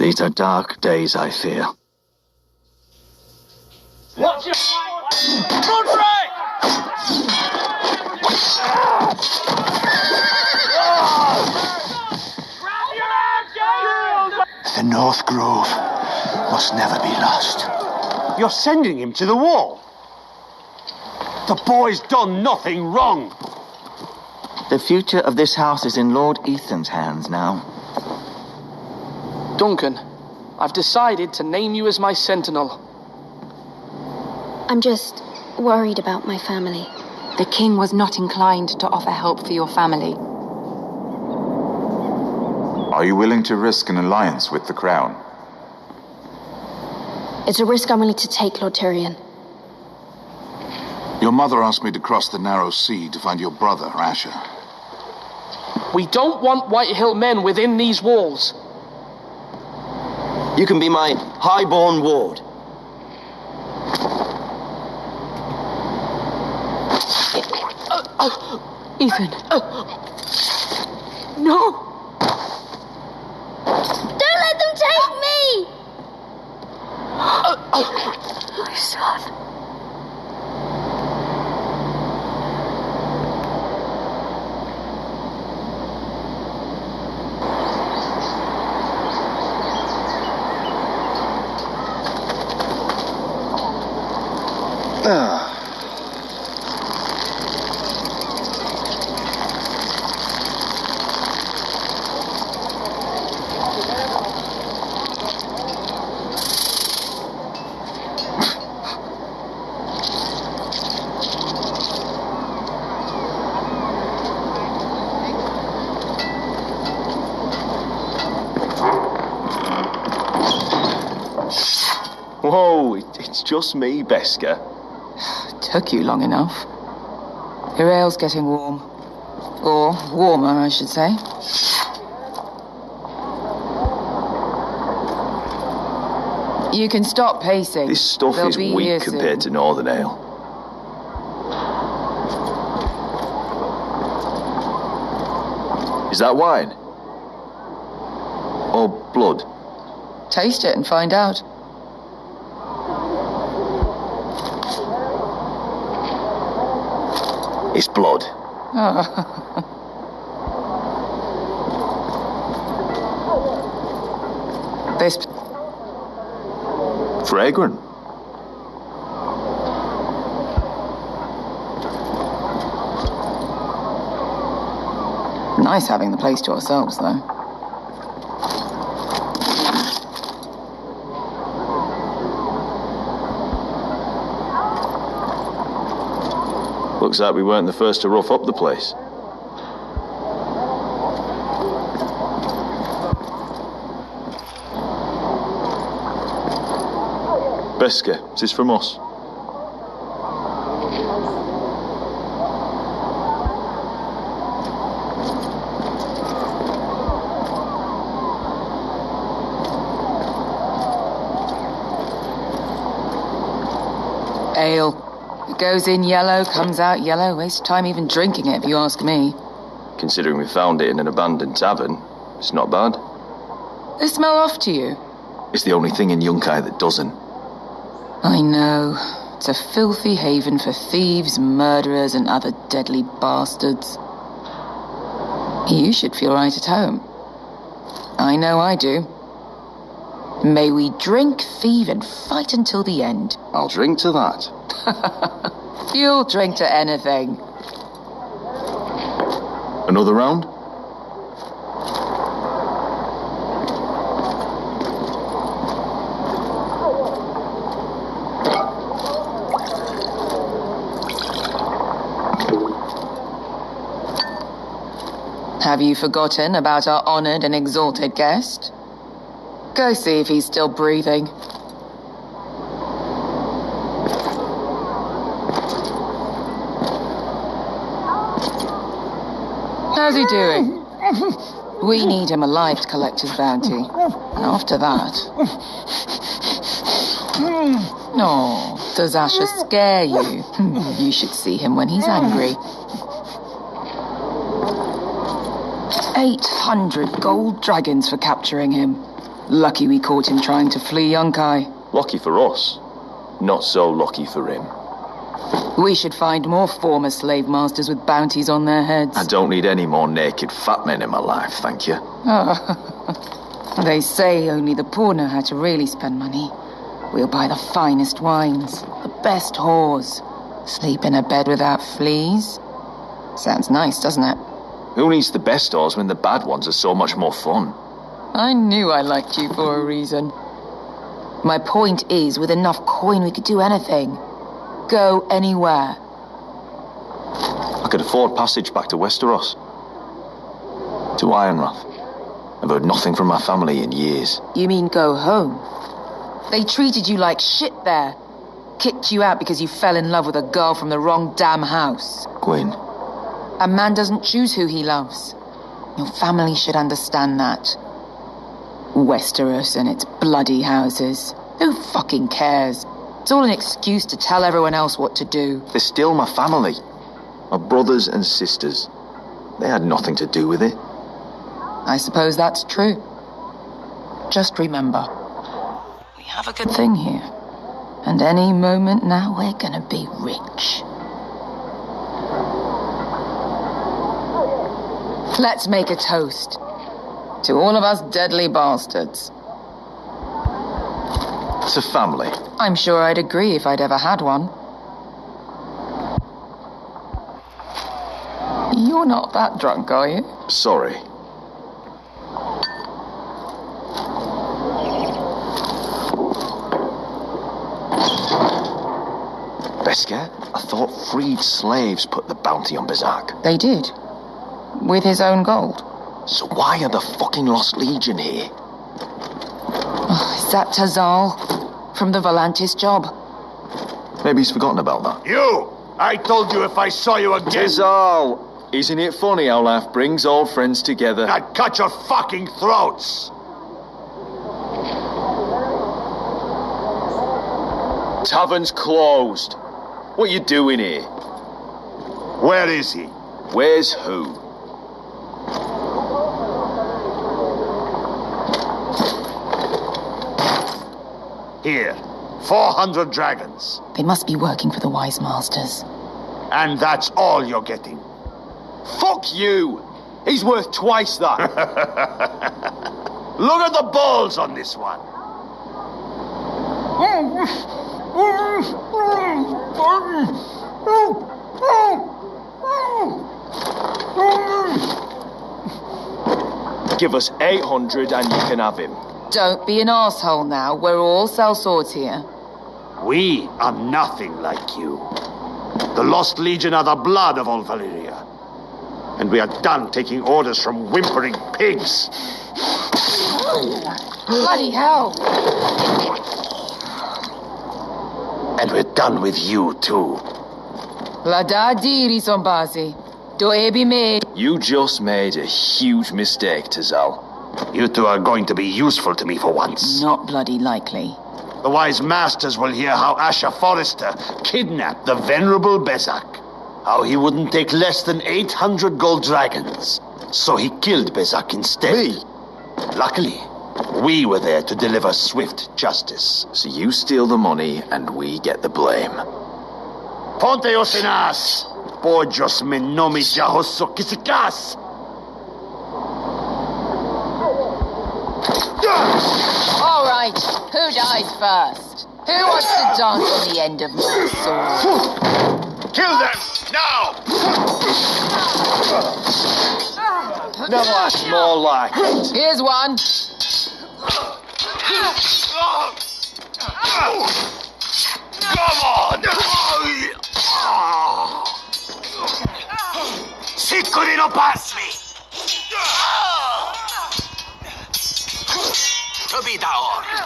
These are dark days, I fear. Watch your run for it! The North Grove must never be lost. You're sending him to the wall? The boy's done nothing wrong. The future of this house is in Lord Ethan's hands now. Duncan, I've decided to name you as my sentinel. I'm just worried about my family. The king was not inclined to offer help for your family. Are you willing to risk an alliance with the crown? It's a risk I'm willing to take, Lord Tyrion. Your mother asked me to cross the narrow sea to find your brother, Asher. We don't want Whitehill men within these walls. You can be my highborn ward. Ethan. No! Don't let them take me! My son. Whoa, it's just me, Beska. Took you long enough. Your ale's getting warm. Or warmer, I should say. You can stop pacing. This stuff They'll is be weak here compared to soon. Northern Ale. Is that wine? Or blood? Taste it and find out. It's blood. This... Fragrant. Nice having the place to ourselves, though. Looks like we weren't the first to rough up the place. Beska, this is from us. Ale. It goes in yellow, comes out yellow. Waste time even drinking it, if you ask me. Considering we found it in an abandoned tavern, it's not bad. They smell off to you. It's the only thing in Yunkai that doesn't. I know. It's a filthy haven for thieves, murderers, and other deadly bastards. You should feel right at home. I know I do. May we drink, thieve, and fight until the end. I'll drink to that. You'll drink to anything. Another round? Have you forgotten about our honored and exalted guest? Go see if he's still breathing. How's he doing? We need him alive to collect his bounty. And after that... Oh, does Asher scare you? You should see him when he's angry. 800 gold dragons for capturing him. Lucky we caught him trying to flee Yunkai. Lucky for us. Not so lucky for him. We should find more former slave masters with bounties on their heads. I don't need any more naked fat men in my life, thank you. They say only the poor know how to really spend money. We'll buy the finest wines, the best whores, sleep in a bed without fleas. Sounds nice, doesn't it? Who needs the best whores when the bad ones are so much more fun? I knew I liked you for a reason. My point is, with enough coin we could do anything. Go anywhere. I could afford passage back to Westeros. To Ironrath. I've heard nothing from my family in years. You mean go home? They treated you like shit there. Kicked you out because you fell in love with a girl from the wrong damn house. Gwyn. A man doesn't choose who he loves. Your family should understand that. Westeros and its bloody houses. Who fucking cares? It's all an excuse to tell everyone else what to do. They're still my family. My brothers and sisters. They had nothing to do with it. I suppose that's true. Just remember, we have a good thing here. And any moment now we're gonna be rich. Let's make a toast. To all of us deadly bastards. To family. I'm sure I'd agree if I'd ever had one. You're not that drunk, are you? Sorry. Beskar, I thought freed slaves put the bounty on Berserk. They did. With his own gold. So why are the fucking Lost Legion here? Oh, is that Tazal? From the Volantis job? Maybe he's forgotten about that. You! I told you if I saw you again... Tazal! Isn't it funny how life brings old friends together? I'd cut your fucking throats! Tavern's closed. What you doing here? Where is he? Where's who? Here. 400 dragons. They must be working for the Wise Masters. And that's all you're getting. Fuck you! He's worth twice that. Look at the balls on this one. Give us 800 and you can have him. Don't be an asshole now. We're all sellswords here. We are nothing like you. The Lost Legion are the blood of all Valyria. And we are done taking orders from whimpering pigs. Bloody hell! And we're done with you, too. Ladadiri Sombazi. Do ebi me. You just made a huge mistake, Tazal. You two are going to be useful to me for once. Not bloody likely. The Wise Masters will hear how Asher Forrester kidnapped the venerable Bezak. How he wouldn't take less than 800 gold dragons. So he killed Bezak instead. Me? Luckily, we were there to deliver swift justice. So you steal the money and we get the blame. Ponte Osenas! Pojos me nomi jahoso kisikas! All right, who dies first? Who wants to dance on the end of my sword? Kill them, now! No, that's more like it. Here's one. Come on! Siccoli no pasmi! Subita ora!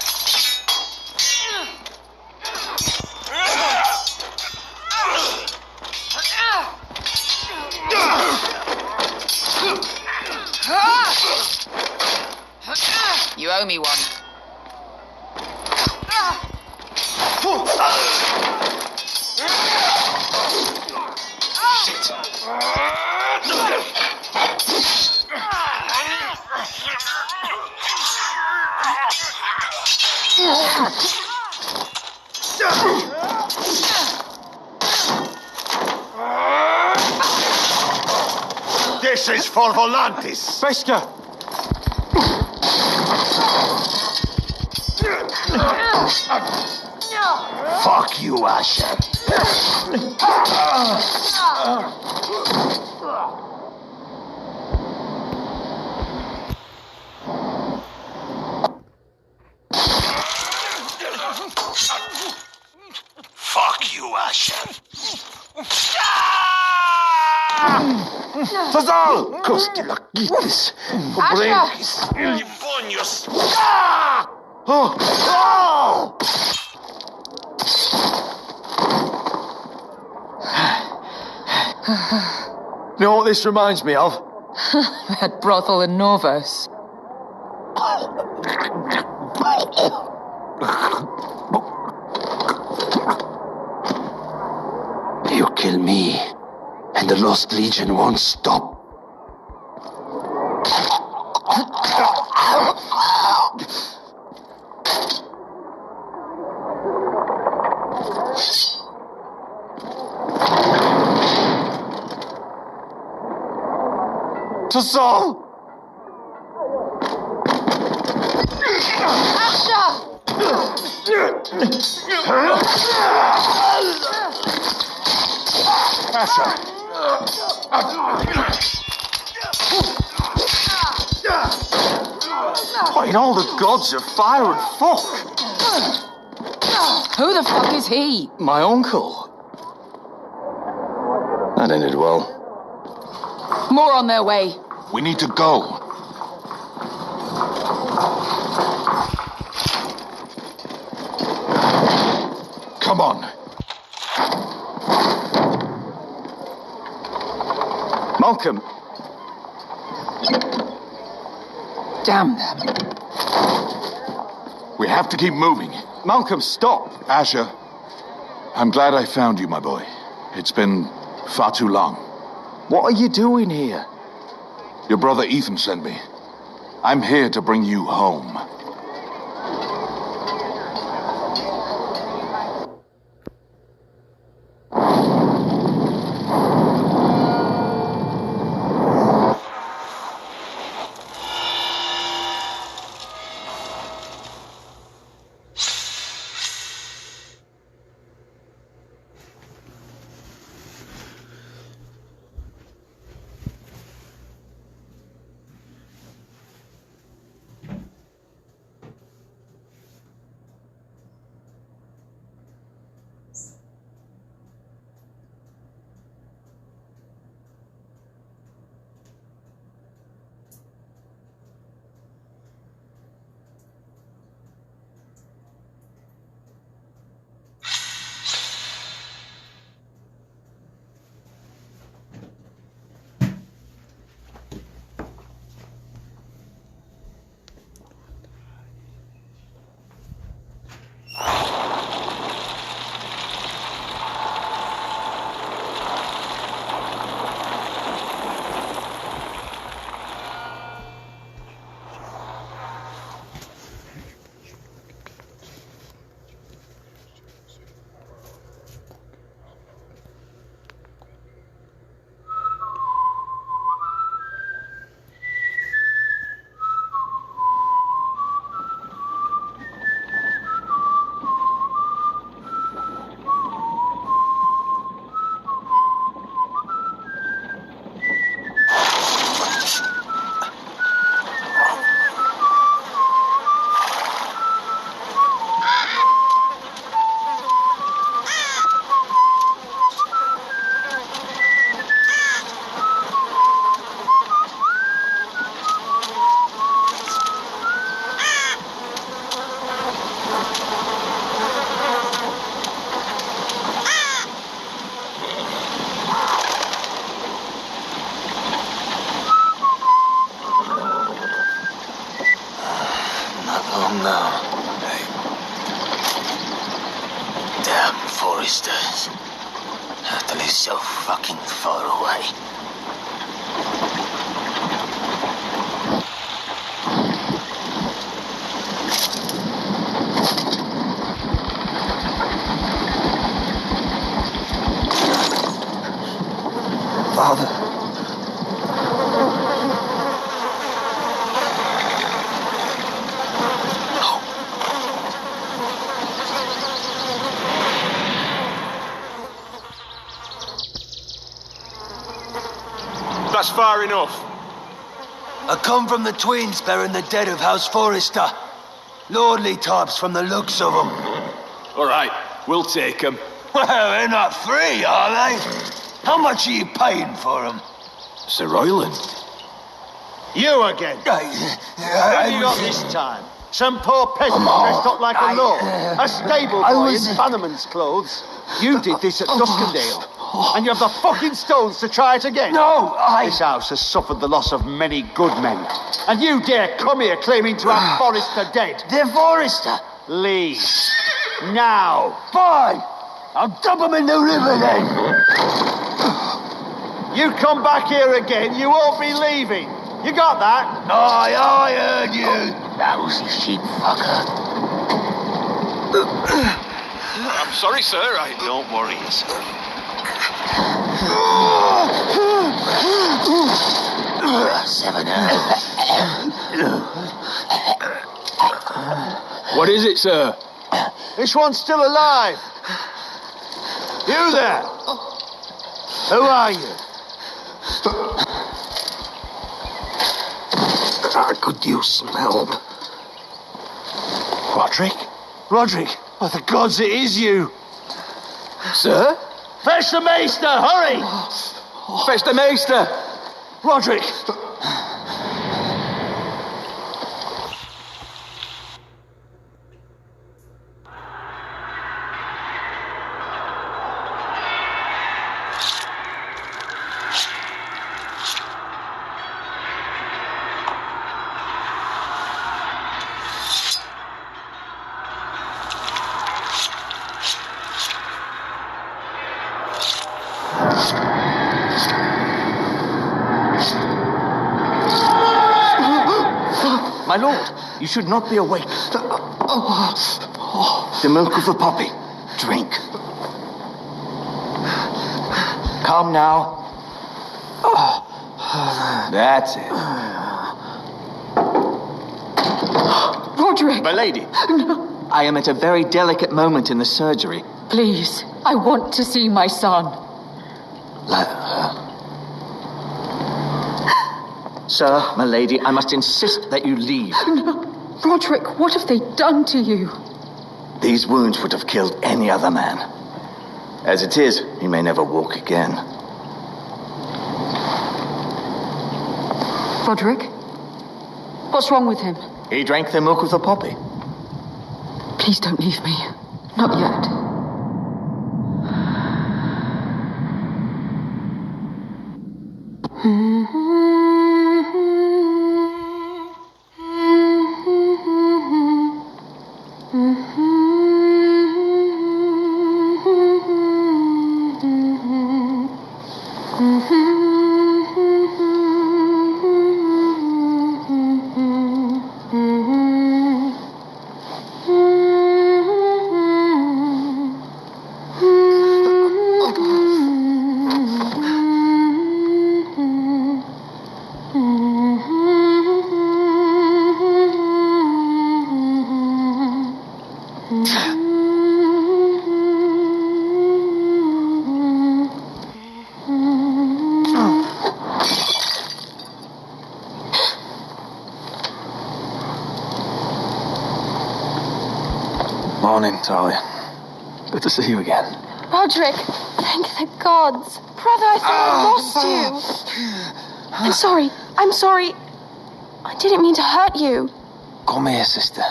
You owe me one. Shit! This is for Volantis. Beska! Fuck you, Asher. Fuck you, Asher. Fazal! Kostilakitis. Asher! Ilivonius. Oh! Oh! You know what this reminds me of? That brothel in Novos. You kill me, and the Lost Legion won't stop. Fazal! What in all the gods of fire and fuck? Who the fuck is he? My uncle. That ended well. More on their way. We need to go. Come on. Malcolm. Damn them. We have to keep moving. Malcolm, stop. Asher, I'm glad I found you, my boy. It's been far too long. What are you doing here? Your brother Ethan sent me. I'm here to bring you home. Foresters. Have to live so fucking far away. That's far enough. I come from the twins bearing the dead of House Forrester. Lordly types from the looks of them. All right, we'll take them. Well, they're not free, are they? How much are you paying for them? Sir Royland. You again. What have you got this time? Some poor peasant dressed up like a lord. A stable boy in Bannerman's clothes. You did this at Duskendale. And you have the fucking stones to try it again. No, This house has suffered the loss of many good men. And you dare come here claiming to have Forrester dead. They're Forrester. Leave. Now. Fine. I'll dump them in the river then. You come back here again, you won't be leaving. You got that? Aye, I heard you. Lousy sheep fucker. I'm sorry, sir. Don't worry yourself. What is it, sir? This one's still alive. You there? Who are you? I could use some help. Roderick? Roderick? Oh, the gods, it is you. Sir? Fetch the maester, hurry! Fetch the maester! Roderick! My lord, you should not be awake. The milk of the poppy. Drink. Calm now. That's it. Roderick! My lady. I am at a very delicate moment in the surgery. Please, I want to see my son. Sir, my lady, I must insist that you leave. No. Roderick, what have they done to you? These wounds would have killed any other man. As it is, he may never walk again. Roderick? What's wrong with him? He drank the milk of the poppy. Please don't leave me. Not yet. Morning, Talia. Good to see you again. Roderick, thank the gods. Brother, I thought I lost you. I'm sorry. I didn't mean to hurt you. Come here, sister.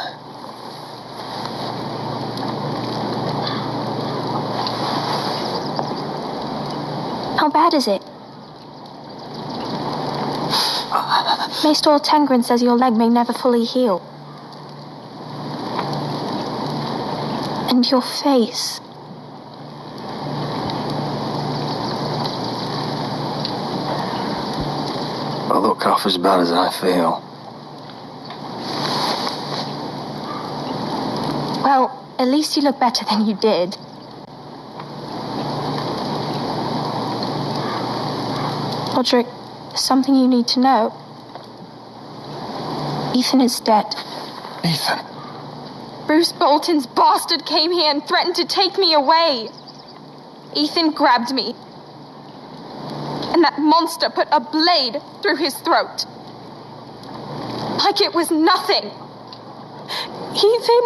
How bad is it? Maester Tengrin says your leg may never fully heal. And your face. I look half as bad as I feel. Well, at least you look better than you did. Roderick, there's something you need to know. Ethan is dead. Ethan? Bruce Bolton's bastard came here and threatened to take me away. Ethan grabbed me and that monster put a blade through his throat. Like it was nothing. Ethan,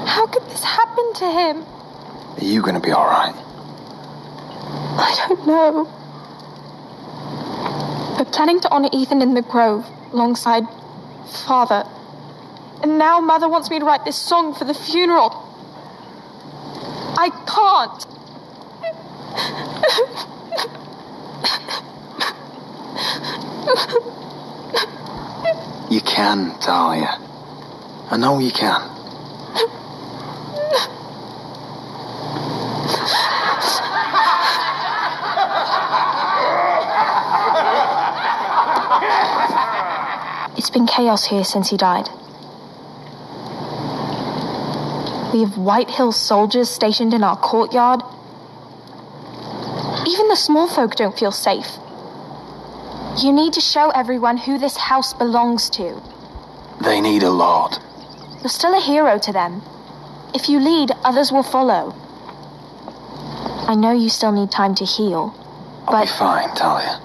how could this happen to him? Are you gonna be alright? I don't know. We're planning to honor Ethan in the grove alongside Father. And now Mother wants me to write this song for the funeral. I can't. You can, Talia. I know you can. It's been chaos here since he died. We have White Hill soldiers stationed in our courtyard. Even the small folk don't feel safe. You need to show everyone who this house belongs to. They need a lord. You're still a hero to them. If you lead, others will follow. I know you still need time to heal, I'll but be fine, Talia.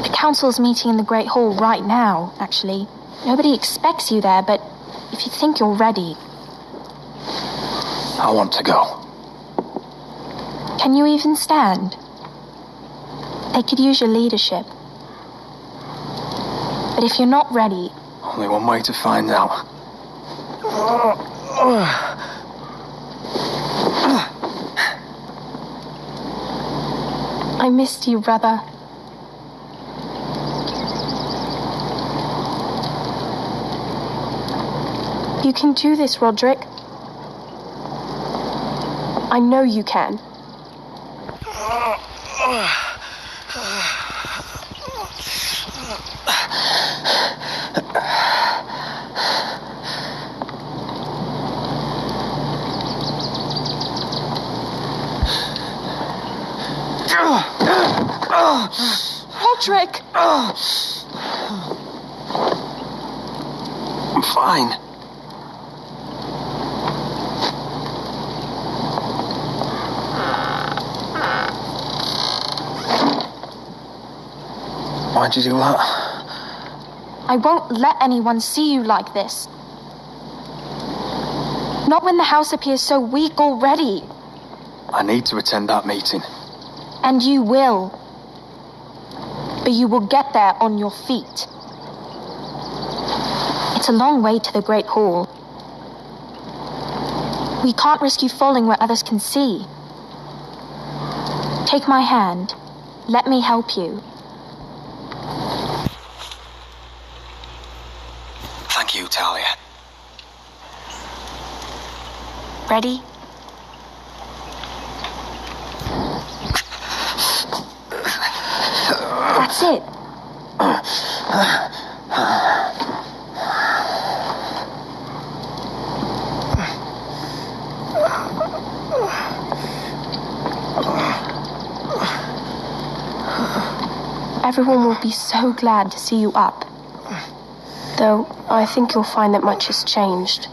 the council's meeting in the Great Hall right now, actually. Nobody expects you there, but if you think you're ready... I want to go. Can you even stand? They could use your leadership. But if you're not ready... Only one way to find out. I missed you, brother. You can do this, Roderick. I know you can. Roderick! I'm fine. Why'd you do that? I won't let anyone see you like this. Not when the house appears so weak already. I need to attend that meeting. And you will. But you will get there on your feet. It's a long way to the Great Hall. We can't risk you falling where others can see. Take my hand. Let me help you. Thank you, Talia. Ready? That's it. Everyone will be so glad to see you up. Though, I think you'll find that much has changed.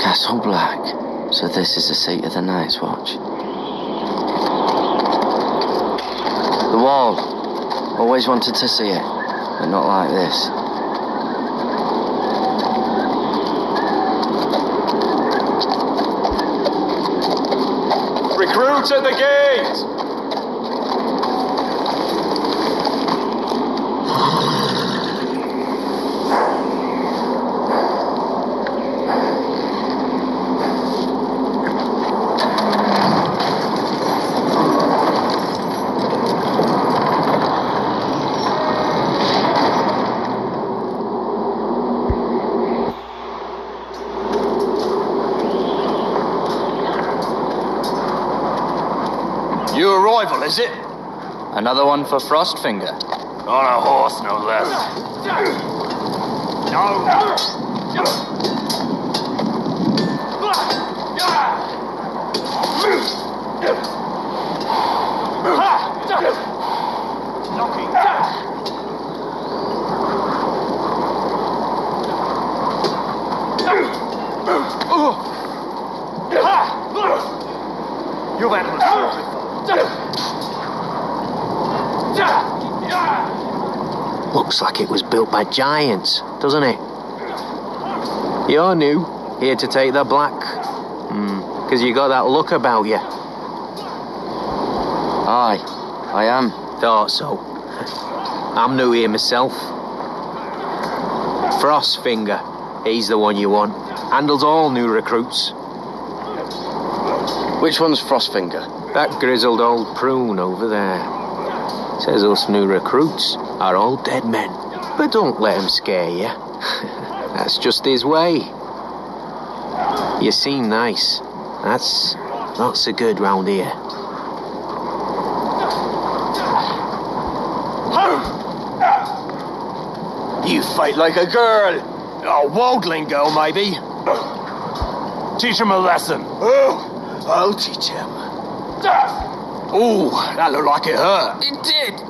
Castle Black. So this is the seat of the Night's Watch. The wall. Always wanted to see it, but not like this. Recruits at the gate! Another one for Frostfinger. On a horse, no less. You've had Looks like it was built by giants, doesn't it? You're new, here to take the black. 'Cause you got that look about you. Aye, I am. Thought so. I'm new here myself. Frostfinger, he's the one you want. Handles all new recruits. Which one's Frostfinger? That grizzled old prune over there. Says us new recruits are all dead men. But don't let him scare you. That's just his way. You seem nice. That's not so good round here. You fight like a girl. A worldling girl, maybe. Teach him a lesson. Oh, I'll teach him. Ooh, that looked like it hurt. It did.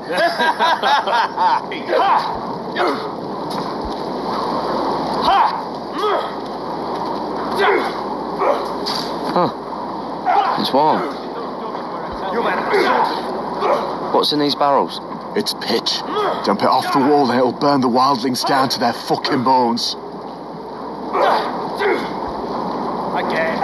Huh. It's warm. What's in these barrels? It's pitch. Dump it off the wall and it'll burn the wildlings down to their fucking bones. again.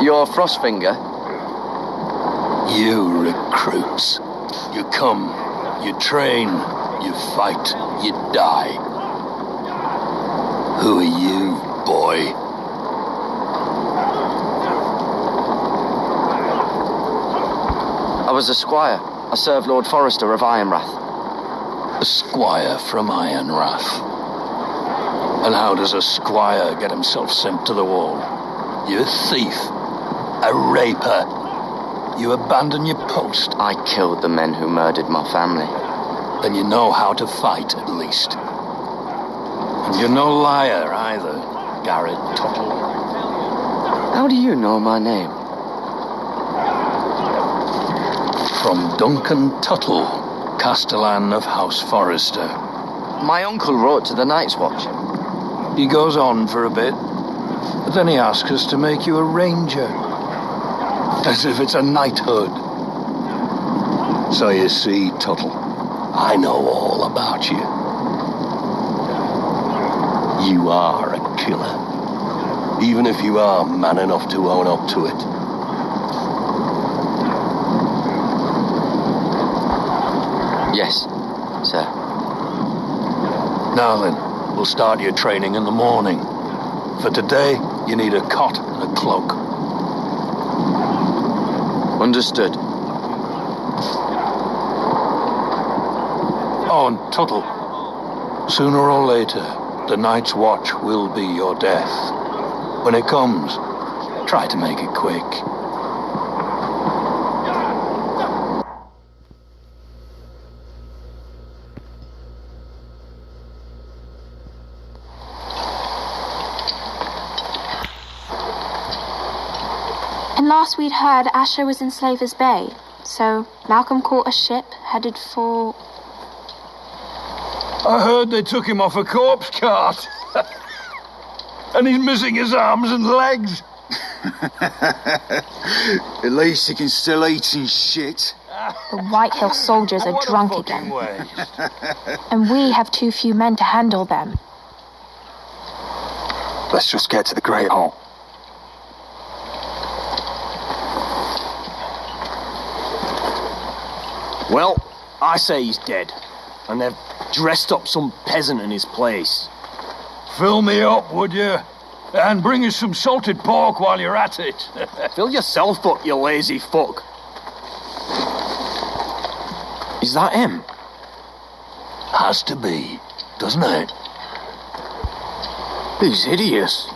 You're Frostfinger? You recruits. You come, you train, you fight, you die. Who are you, boy? I was a squire. I served Lord Forrester of Ironrath. A squire from Ironrath. And how does a squire get himself sent to the wall? You're a thief. A raper. You abandon your post. I killed the men who murdered my family. Then you know how to fight, at least. And you're no liar, either, Garrett Tuttle. How do you know my name? From Duncan Tuttle, Castellan of House Forrester. My uncle wrote to the Night's Watch. He goes on for a bit, but then he asks us to make you a ranger. As if it's a knighthood. So you see, Tuttle, I know all about you. You are a killer. Even if you are man enough to own up to it. Yes, sir. Now then, we'll start your training in the morning. For today, you need a cot and a cloak. Understood. Oh, and Tuttle, sooner or later, the Night's Watch will be your death. When it comes, try to make it quick. And last we'd heard, Asher was in Slaver's Bay, so Malcolm caught a ship headed for... I heard they took him off a corpse cart. And he's missing his arms and legs. At least he can still eat and shit. The White Hill soldiers are drunk again. And we have too few men to handle them. Let's just get to the Great Hall. Well, I say he's dead. And they've dressed up some peasant in his place. Fill me up, would you? And bring us some salted pork while you're at it. Fill yourself up, you lazy fuck. Is that him? Has to be, doesn't it? He's hideous.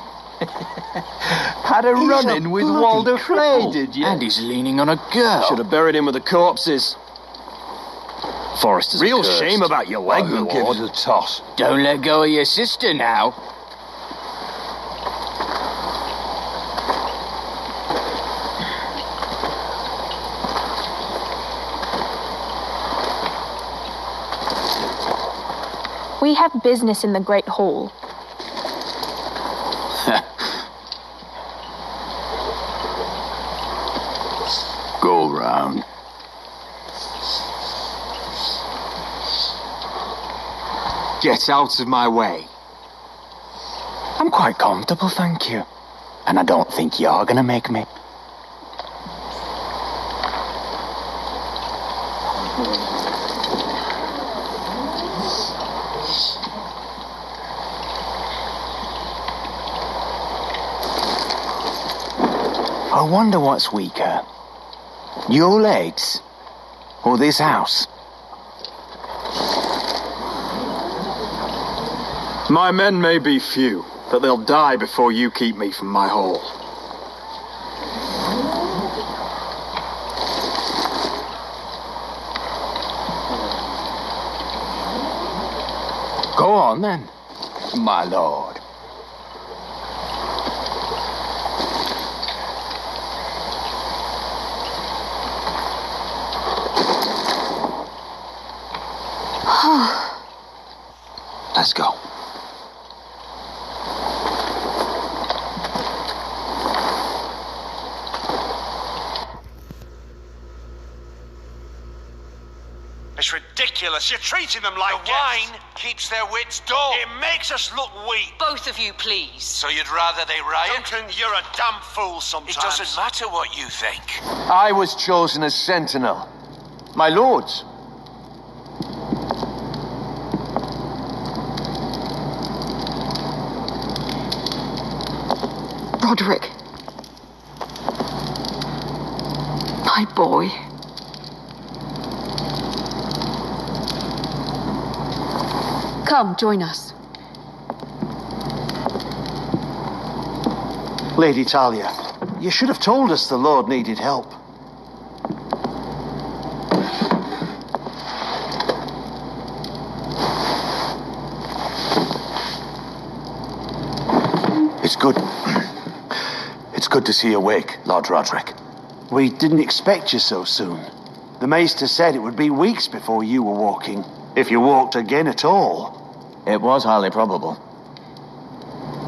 Had a run-in with Walder Frey, did you? And he's leaning on a girl. Should have buried him with the corpses. Forrester's Real accursed. shame about your leg, Who my gives lord. it a toss? Don't let go of your sister now. We have business in the Great Hall. Go round. Get out of my way. I'm quite comfortable, thank you. And I don't think you're gonna make me. I wonder what's weaker. Your legs? Or this house? My men may be few, but they'll die before you keep me from my hall. Go on then, my lord. Let's go. It's ridiculous. You're treating them like the wine keeps their wits dull. It makes us look weak. Both of you, please. So you'd rather they riot? Duncan, you're a damn fool sometimes. It doesn't matter what you think. I was chosen as sentinel. My lords. Roderick. My boy. Come, join us. Lady Talia, you should have told us the Lord needed help. It's good. It's good to see you awake, Lord Roderick. We didn't expect you so soon. The Maester said it would be weeks before you were walking, if you walked again at all. It was highly probable.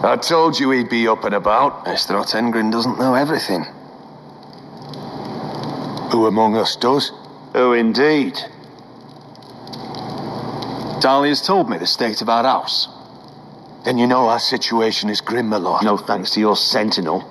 I told you he'd be up and about. Mr. Ottengren doesn't know everything. Who among us does? Oh, indeed. Talia's told me the state of our house. Then you know our situation is grim, my lord. No thanks to your sentinel.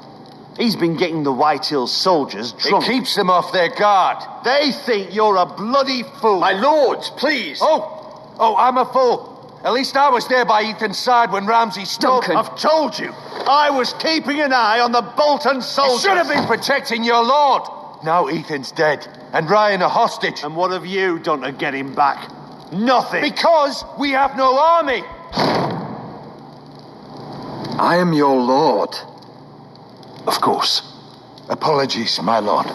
He's been getting the White Hills soldiers drunk. It keeps them off their guard. They think you're a bloody fool. My lords, please. Oh, I'm a fool. At least I was there by Ethan's side when Ramsay stood. I've told you. I was keeping an eye on the Bolton soldiers. You should have been protecting your lord. Now Ethan's dead, and Ryan a hostage. And what have you done to get him back? Nothing. Because we have no army. I am your lord. Of course. Apologies, my lord.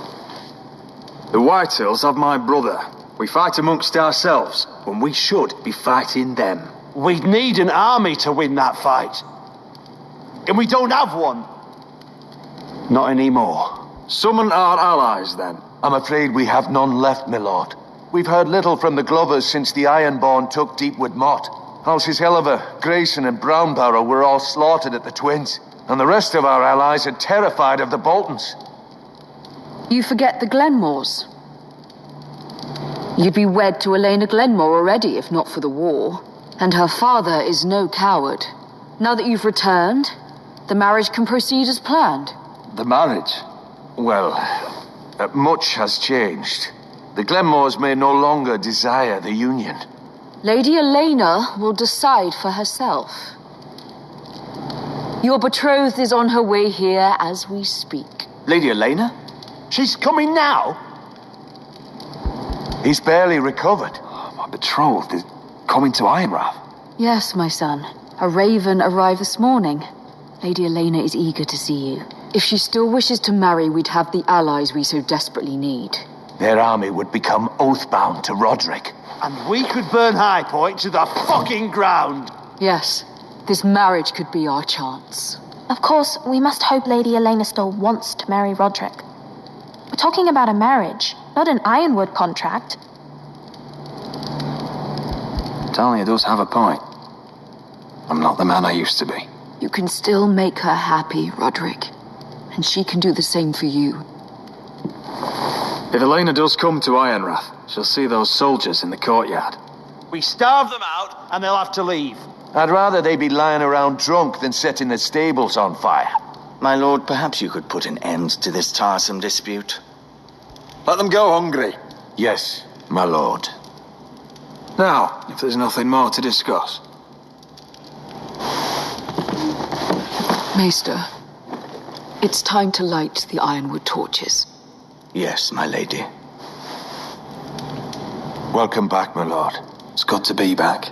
The Whitehills have my brother. We fight amongst ourselves when we should be fighting them. We'd need an army to win that fight. And we don't have one. Not anymore. Summon our allies, then. I'm afraid we have none left, my lord. We've heard little from the Glovers since the Ironborn took Deepwood Motte. Houses Helliver, Grayson and Brownbarrow were all slaughtered at the Twins. And the rest of our allies are terrified of the Boltons. You forget the Glenmores. You'd be wed to Elena Glenmore already, if not for the war. And her father is no coward. Now that you've returned, the marriage can proceed as planned. The marriage? Well, much has changed. The Glenmores may no longer desire the union. Lady Elena will decide for herself. Your betrothed is on her way here as we speak. Lady Elena? She's coming now? He's barely recovered. Oh, my betrothed is coming to Ironrath. Yes, my son. A raven arrived this morning. Lady Elena is eager to see you. If she still wishes to marry, we'd have the allies we so desperately need. Their army would become oath-bound to Roderick. And we could burn High Point to the fucking ground. Yes, this marriage could be our chance. Of course, we must hope Lady Elena still wants to marry Roderick. We're talking about a marriage, not an ironwood contract. Talia does have a point. I'm not the man I used to be. You can still make her happy, Roderick. And she can do the same for you. If Elena does come to Ironrath, she'll see those soldiers in the courtyard. We starve them out, and they'll have to leave. I'd rather they be lying around drunk than setting the stables on fire. My lord, perhaps you could put an end to this tiresome dispute. Let them go hungry. Yes, my lord. Now, if there's nothing more to discuss. Maester, it's time to light the ironwood torches. Yes, my lady. Welcome back, my lord. It's good to be back.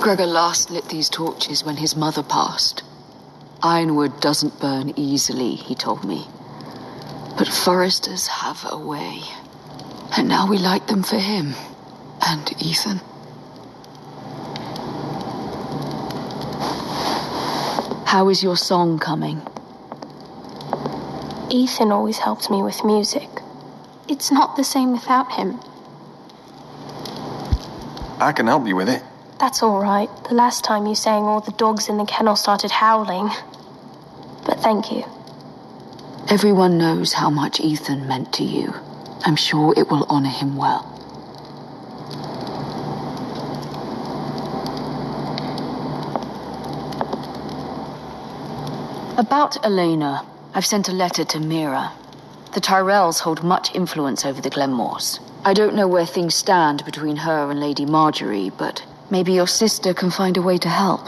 Gregor last lit these torches when his mother passed. Ironwood doesn't burn easily, he told me. But foresters have a way. And now we light them for him. And Ethan. How is your song coming? Ethan always helps me with music. It's not the same without him. I can help you with it. That's all right. The last time you sang, all the dogs in the kennel started howling. But thank you. Everyone knows how much Ethan meant to you. I'm sure it will honor him well. About Elena, I've sent a letter to Mira. The Tyrells hold much influence over the Glenmores. I don't know where things stand between her and Lady Marjorie, but maybe your sister can find a way to help.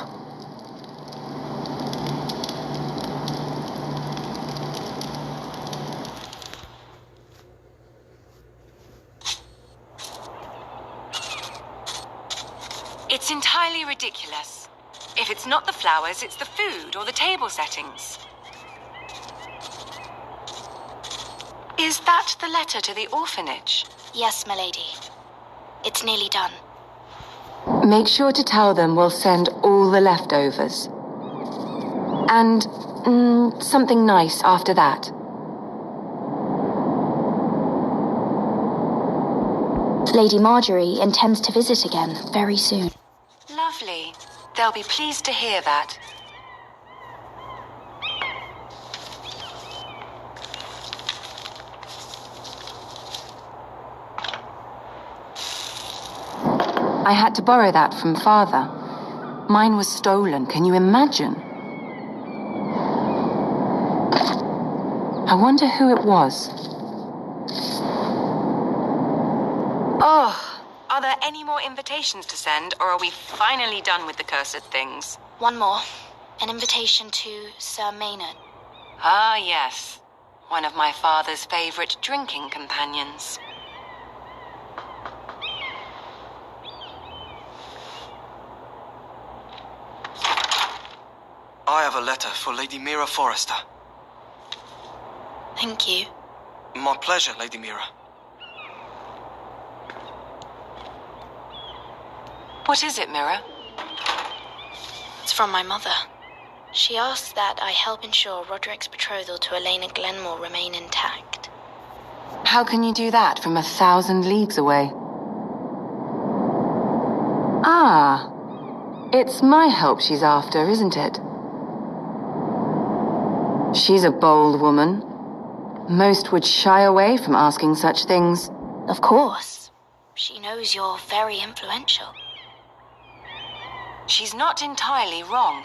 It's entirely ridiculous. If it's not the flowers, it's the food or the table settings. Is that the letter to the orphanage? Yes, milady. It's nearly done. Make sure to tell them we'll send all the leftovers. And something nice after that. Lady Marjorie intends to visit again very soon. Lovely. They'll be pleased to hear that. I had to borrow that from Father. Mine was stolen, can you imagine? I wonder who it was. Oh, are there any more invitations to send, or are we finally done with the cursed things? One more. An invitation to Sir Maynard. Ah, yes. One of my father's favorite drinking companions. I have a letter for Lady Mira Forrester. Thank you. My pleasure, Lady Mira. What is it, Mira? It's from my mother. She asks that I help ensure Roderick's betrothal to Elena Glenmore remain intact. How can you do that from 1,000 leagues away? Ah, it's my help she's after, isn't it? She's a bold woman. Most would shy away from asking such things. Of course. She knows you're very influential. She's not entirely wrong.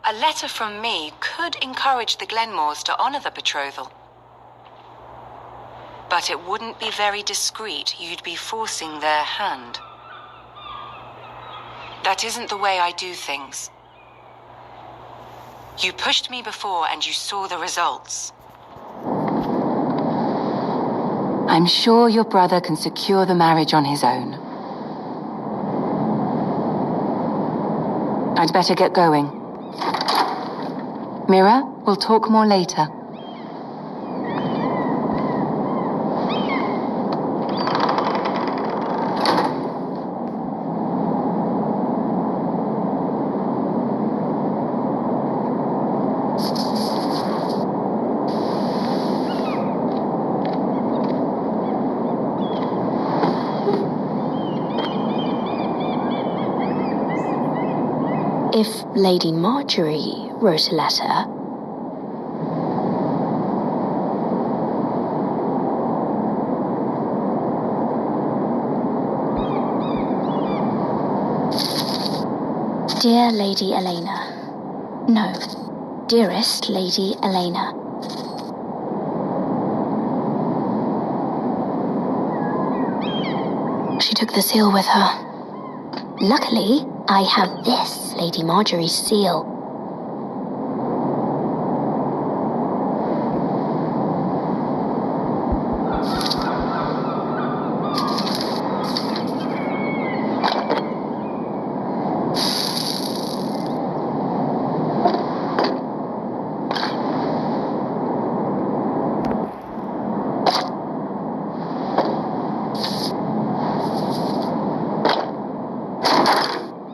A letter from me could encourage the Glenmores to honor the betrothal. But it wouldn't be very discreet. You'd be forcing their hand. That isn't the way I do things. You pushed me before and you saw the results. I'm sure your brother can secure the marriage on his own. I'd better get going. Mira, we'll talk more later. If Lady Marjorie wrote a letter, Dear Lady Elena. No, dearest Lady Elena. She took the seal with her. Luckily, I have this, Lady Marjorie's seal.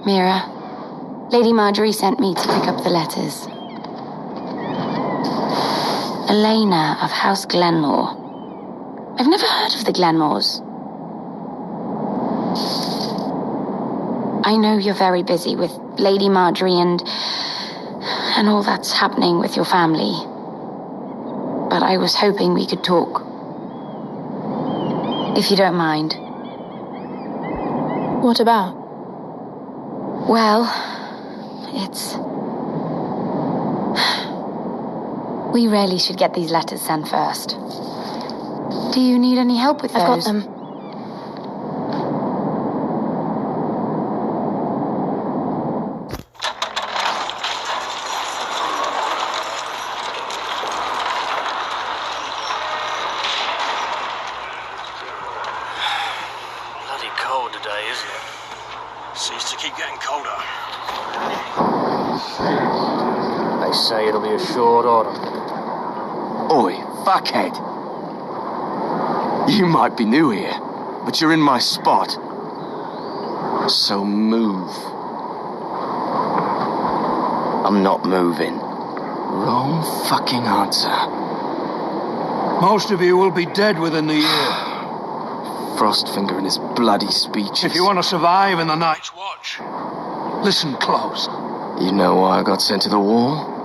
Mira, Lady Marjorie sent me to pick up the letters. Elena of House Glenmore. I've never heard of the Glenmores. I know you're very busy with Lady Marjorie and all that's happening with your family. But I was hoping we could talk. If you don't mind. What about? Well, we really should get these letters sent first. Do you need any help with those? I've got them. Bloody cold today, isn't it? Seems to keep getting colder. They say it'll be a short autumn. Oi, fuckhead. You might be new here, but you're in my spot. So move. I'm not moving. Wrong fucking answer. Most of you will be dead within the year. Frostfinger and his bloody speeches. If you want to survive in the night's watch, listen close. You know why I got sent to the wall?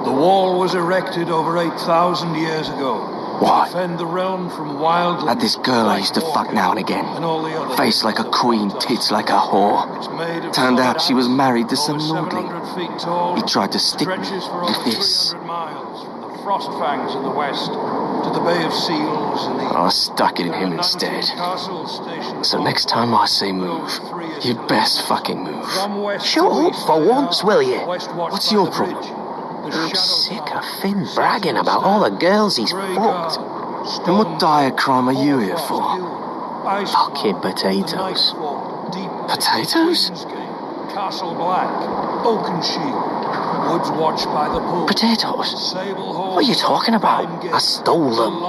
The wall was erected over 8,000 years ago. Why? To defend the realm from wild... Had this girl I used to fuck now and again. Face like a queen, tits like a whore. Turned out she was married to some lordling. He tried to stick me with this. Frost fangs in the west, to the Bay of Seals in the... I stuck it in him instead. So next time I say move, you'd best fucking move. Shut up for once, will you? What's your problem? I'm sick of Finn bragging about all the girls he's fucked. Then what dire crime are you here for? Fucking potatoes. Potatoes? Castle Black, Oakenshield, woods watched by the pool. Potatoes? What are you talking about? I stole them.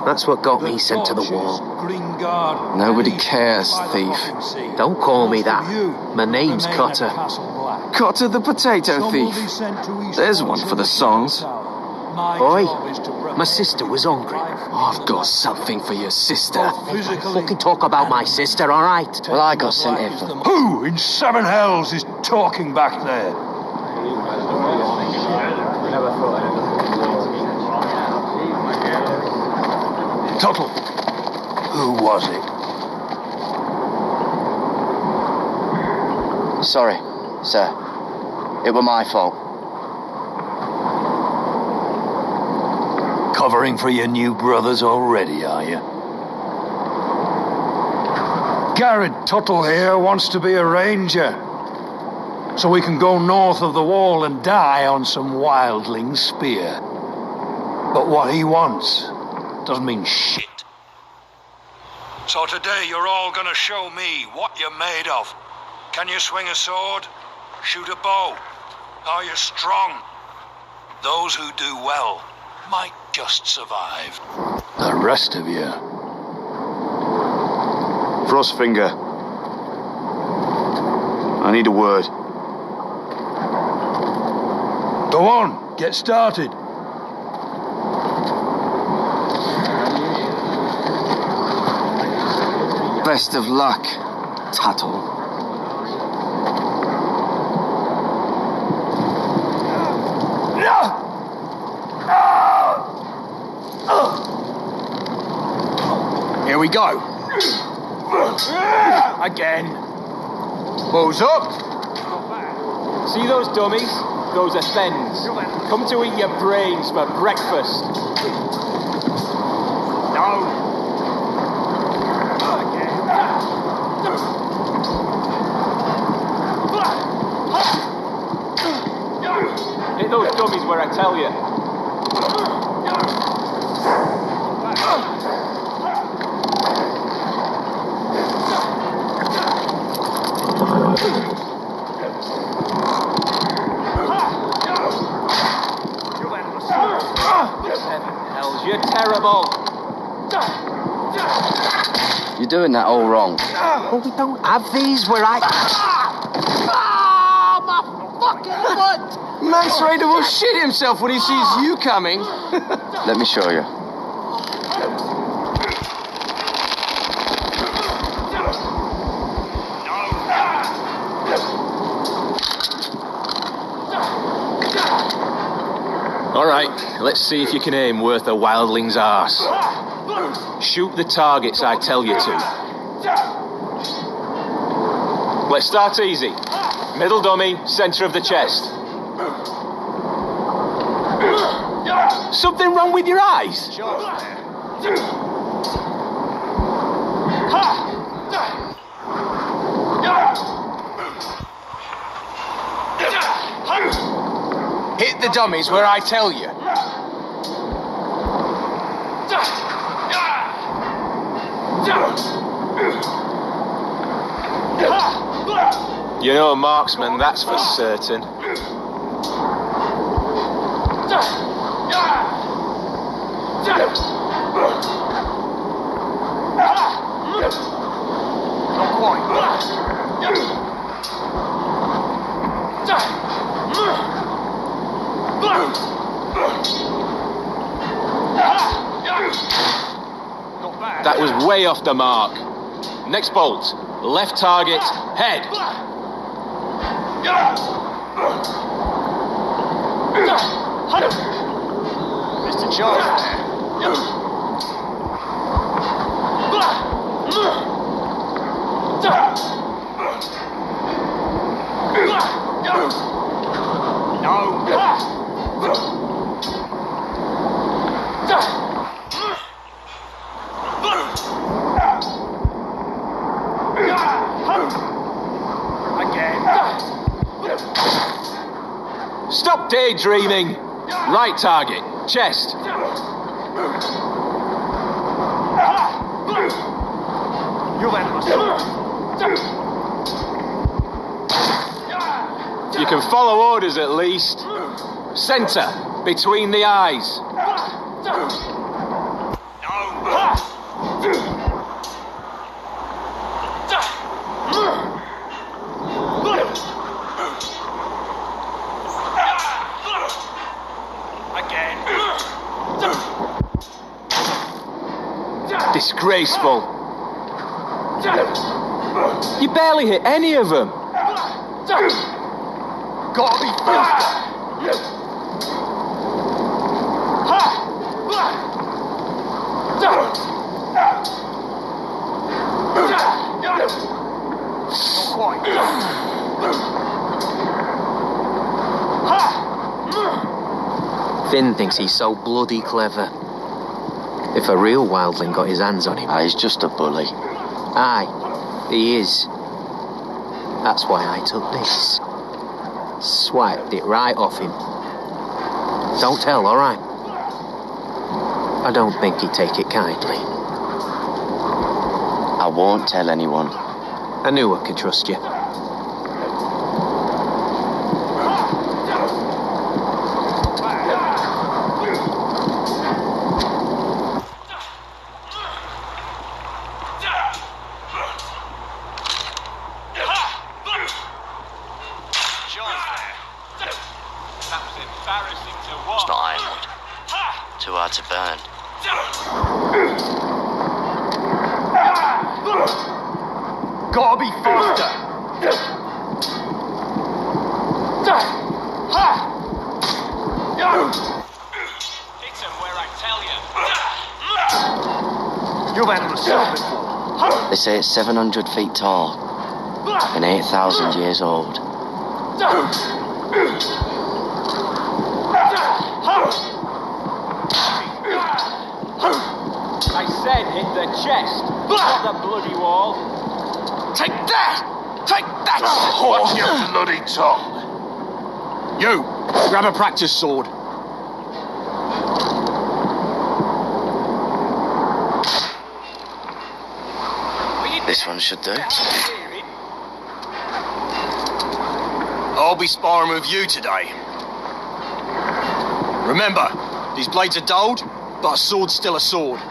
That's what got me sent to the wall. Nobody cares, thief. Don't call me that. My name's Cutter. Cutter the potato thief. There's one for the songs. Oi, my sister was hungry. I've got something for your sister. Fucking talk about my sister, all right? Well, I got sent here for... Who in seven hells is talking back there? Tuttle, who was it? Sorry, sir. It were my fault. Covering for your new brothers already, are you? Garrett Tuttle here wants to be a ranger. So we can go north of the wall and die on some wildling spear. But what he wants doesn't mean shit. So today you're all gonna show me what you're made of. Can you swing a sword? Shoot a bow? Are you strong? Those who do well might just survive. The rest of you. Frostfinger. I need a word. Go on, get started. Best of luck, Tuttle. Here we go. Again. Balls up. See those dummies? Those are thens. Come to eat your brains for breakfast. No. Hit those dummies where I tell you. Hells, you're terrible. You're doing that all wrong. Well, we don't have these where I... My fucking foot! Man's ready to shit himself when he sees you coming. Let me show you. All right, let's see if you can aim worth a wildling's arse. Shoot the targets I tell you to. Let's start easy. Middle dummy, centre of the chest. Something wrong with your eyes? Hit the dummies where I tell you. You know, marksman, that's for certain. That was way off the mark. Next bolt. Left target, head. Mr. Charles. Stop daydreaming. Right target, chest. You can follow orders at least. Centre, between the eyes. Disgraceful. You barely hit any of them. Gotta be faster. Not quite. Finn thinks he's so bloody clever. If a real wildling got his hands on him... He's just a bully. Aye, he is. That's why I took this. Swiped it right off him. Don't tell, alright? I don't think he'd take it kindly. I won't tell anyone. I knew I could trust you. It's not ironwood. Too hard to burn. Gotta be faster! Hit him where I tell you. You've handled a sword before. They say it's 700 feet tall and 8,000 years old. I said hit the chest, not the bloody wall. Take that! Take that! Watch your bloody tongue. You, grab a practice sword. This one should do. I'll be sparring with you today. Remember, these blades are dulled, but a sword's still a sword.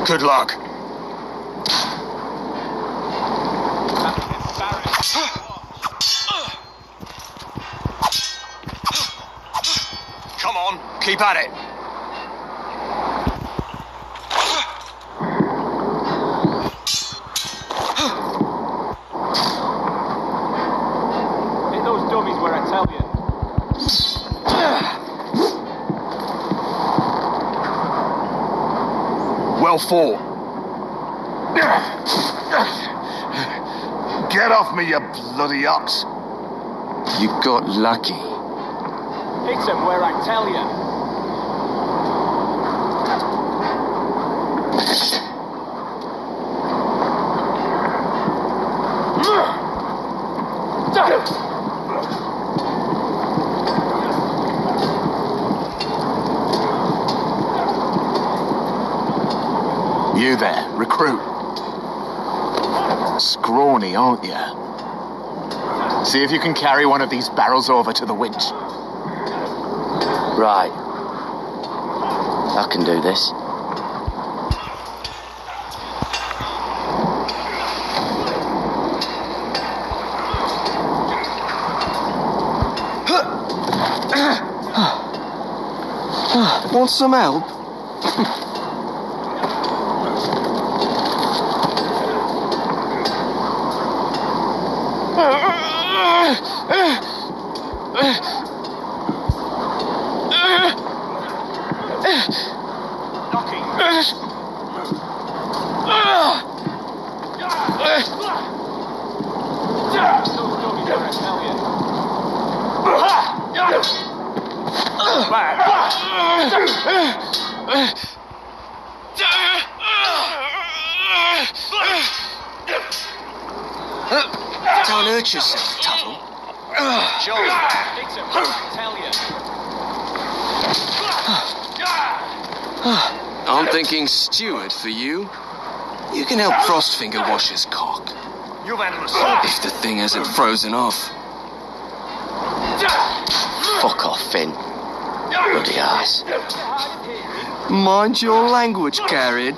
Good luck. Come on, keep at it. Hit those dummies where I tell you. Well fought. Get off me, you bloody ox. You got lucky. Hit him where I tell you. You there, recruit. Scrawny, aren't you? See if you can carry one of these barrels over to the winch. Right. I can do this. Want some help? Don't hurt yourself, Tuttle. Joe, hit him where I tell you. I'm thinking steward for you. You can help Frostfinger wash his cock. You've handled a sword. If the thing hasn't frozen off. Fuck off, Finn. Bloody ass. Mind your language, Carried.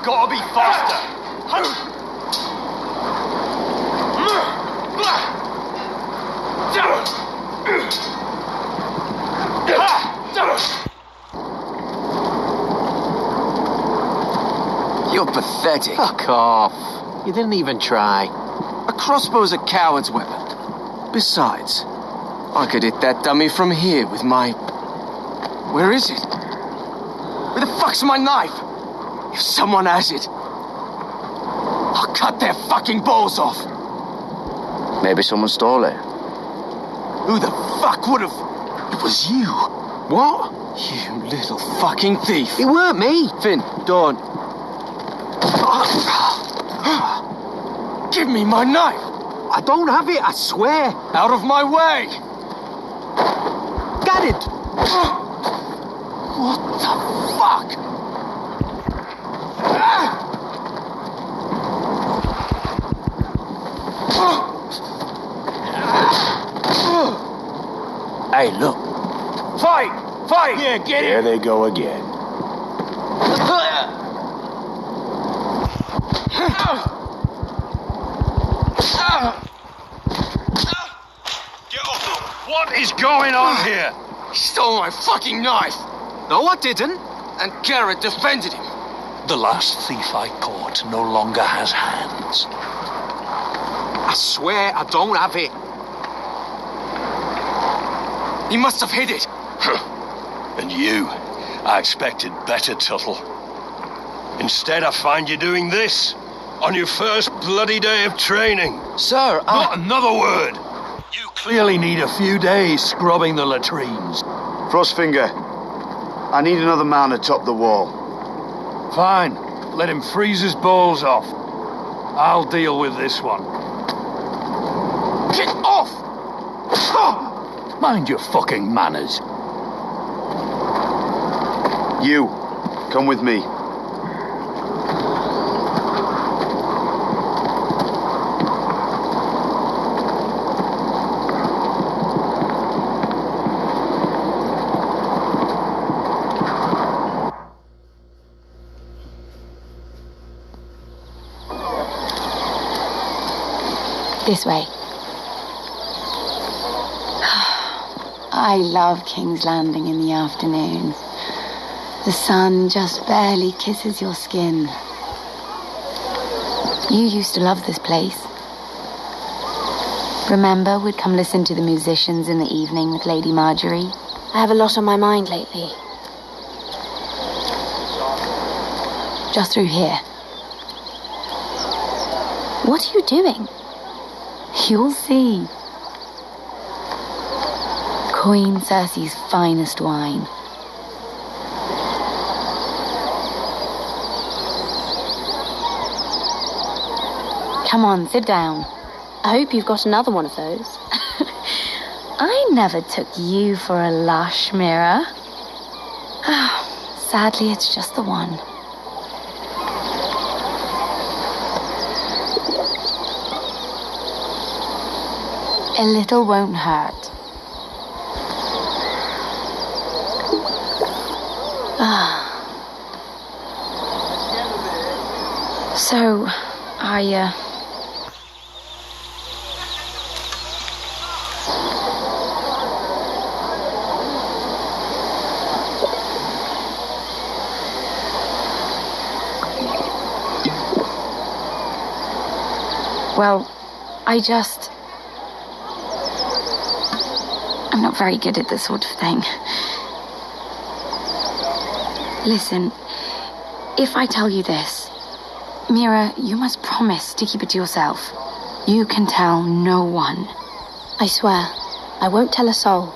Gotta be faster. You're pathetic. Fuck off. You didn't even try. A crossbow's a coward's weapon. Besides, I could hit that dummy from here with my... Where is it? Where the fuck's my knife? If someone has it, I'll cut their fucking balls off. Maybe someone stole it. Who the fuck would have... It was you. What? You little fucking thief. It weren't me. Finn, don't. Give me my knife. I don't have it, I swear. Out of my way! Get it! What the fuck? Hey, look. Fight! Fight! Yeah, get There it! they go again. What is going on here? He stole my fucking knife! No, I didn't. And Garrett defended him. The last thief I caught no longer has hands. I swear I don't have it. He must have hid it. And you, I expected better, Tuttle. Instead, I find you doing this on your first bloody day of training. Sir, Not another word. You clearly need a few days scrubbing the latrines. Frostfinger, I need another man atop the wall. Fine. Let him freeze his balls off. I'll deal with this one. Get off! Mind your fucking manners. You, come with me. This way. I love King's Landing in the afternoon. The sun just barely kisses your skin. You used to love this place. Remember, we'd come listen to the musicians in the evening with Lady Marjorie? I have a lot on my mind lately. Just through here. What are you doing? You'll see. Queen Cersei's finest wine. Come on, sit down. I hope you've got another one of those. I never took you for a lush, Mira. Sadly, it's just the one. A little won't hurt. So, well, I'm not very good at this sort of thing. Listen, if I tell you this, Mira, you must promise to keep it to yourself. You can tell no one. I swear, I won't tell a soul.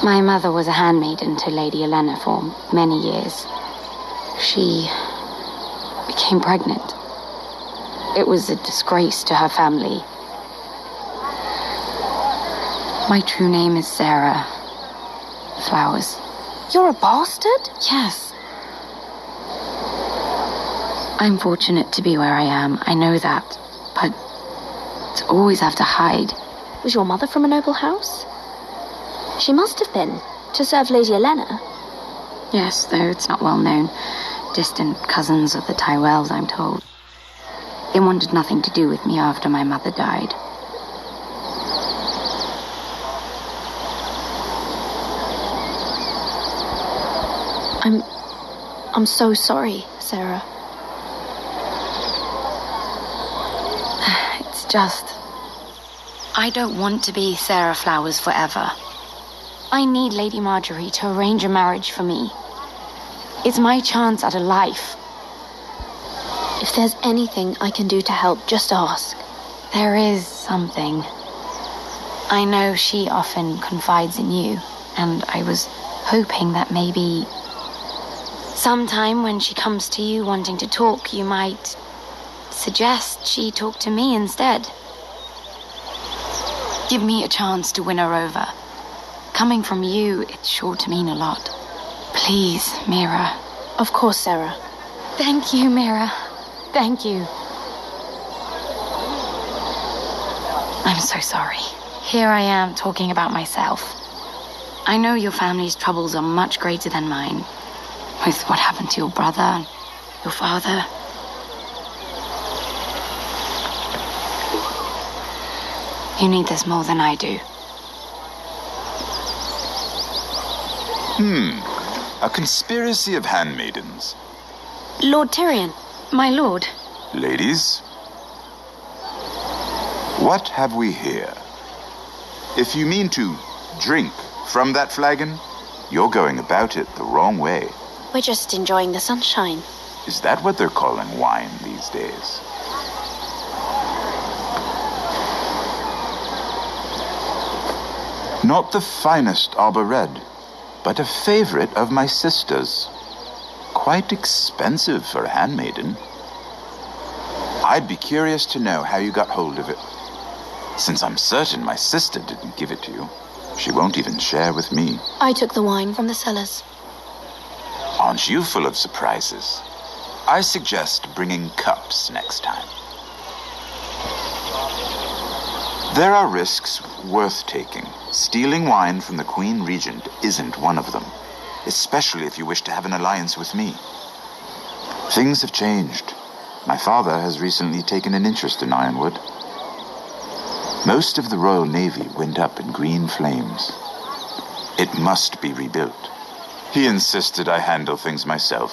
My mother was a handmaiden to Lady Olenna for many years. She became pregnant. It was a disgrace to her family. My true name is Sarah Flowers. You're a bastard? Yes. I'm fortunate to be where I am, I know that. But to always have to hide. Was your mother from a noble house? She must have been, to serve Lady Olenna. Yes, though it's not well known. Distant cousins of the Tyrells, I'm told. They wanted nothing to do with me after my mother died. I'm so sorry, Sarah. It's just... I don't want to be Sarah Flowers forever. I need Lady Marjorie to arrange a marriage for me. It's my chance at a life. If there's anything I can do to help, just ask. There is something. I know she often confides in you, and I was hoping that maybe sometime when she comes to you wanting to talk, you might suggest she talk to me instead. Give me a chance to win her over. Coming from you, it's sure to mean a lot. Please, Mira. Of course, Sarah. Thank you, Mira. Thank you. I'm so sorry. Here I am talking about myself. I know your family's troubles are much greater than mine. With what happened to your brother and your father. You need this more than I do. A conspiracy of handmaidens. Lord Tyrion, my lord. Ladies, what have we here? If you mean to drink from that flagon, you're going about it the wrong way. We're just enjoying the sunshine. Is that what they're calling wine these days? Not the finest arbor red, but a favorite of my sister's. Quite expensive for a handmaiden. I'd be curious to know how you got hold of it. Since I'm certain my sister didn't give it to you, she won't even share with me. I took the wine from the cellars. Aren't you full of surprises? I suggest bringing cups next time. There are risks worth taking. Stealing wine from the Queen Regent isn't one of them, especially if you wish to have an alliance with me. Things have changed. My father has recently taken an interest in Ironwood. Most of the Royal Navy went up in green flames. It must be rebuilt. He insisted I handle things myself.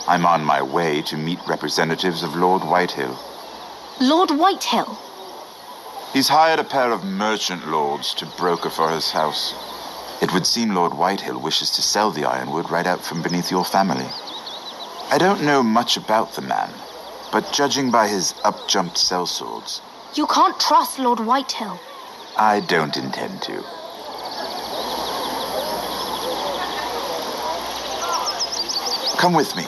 I'm on my way to meet representatives of Lord Whitehill. Lord Whitehill? He's hired a pair of merchant lords to broker for his house. It would seem Lord Whitehill wishes to sell the Ironwood right out from beneath your family. I don't know much about the man, but judging by his up-jumped sellswords, You can't trust Lord Whitehill. I don't intend to. Come with me.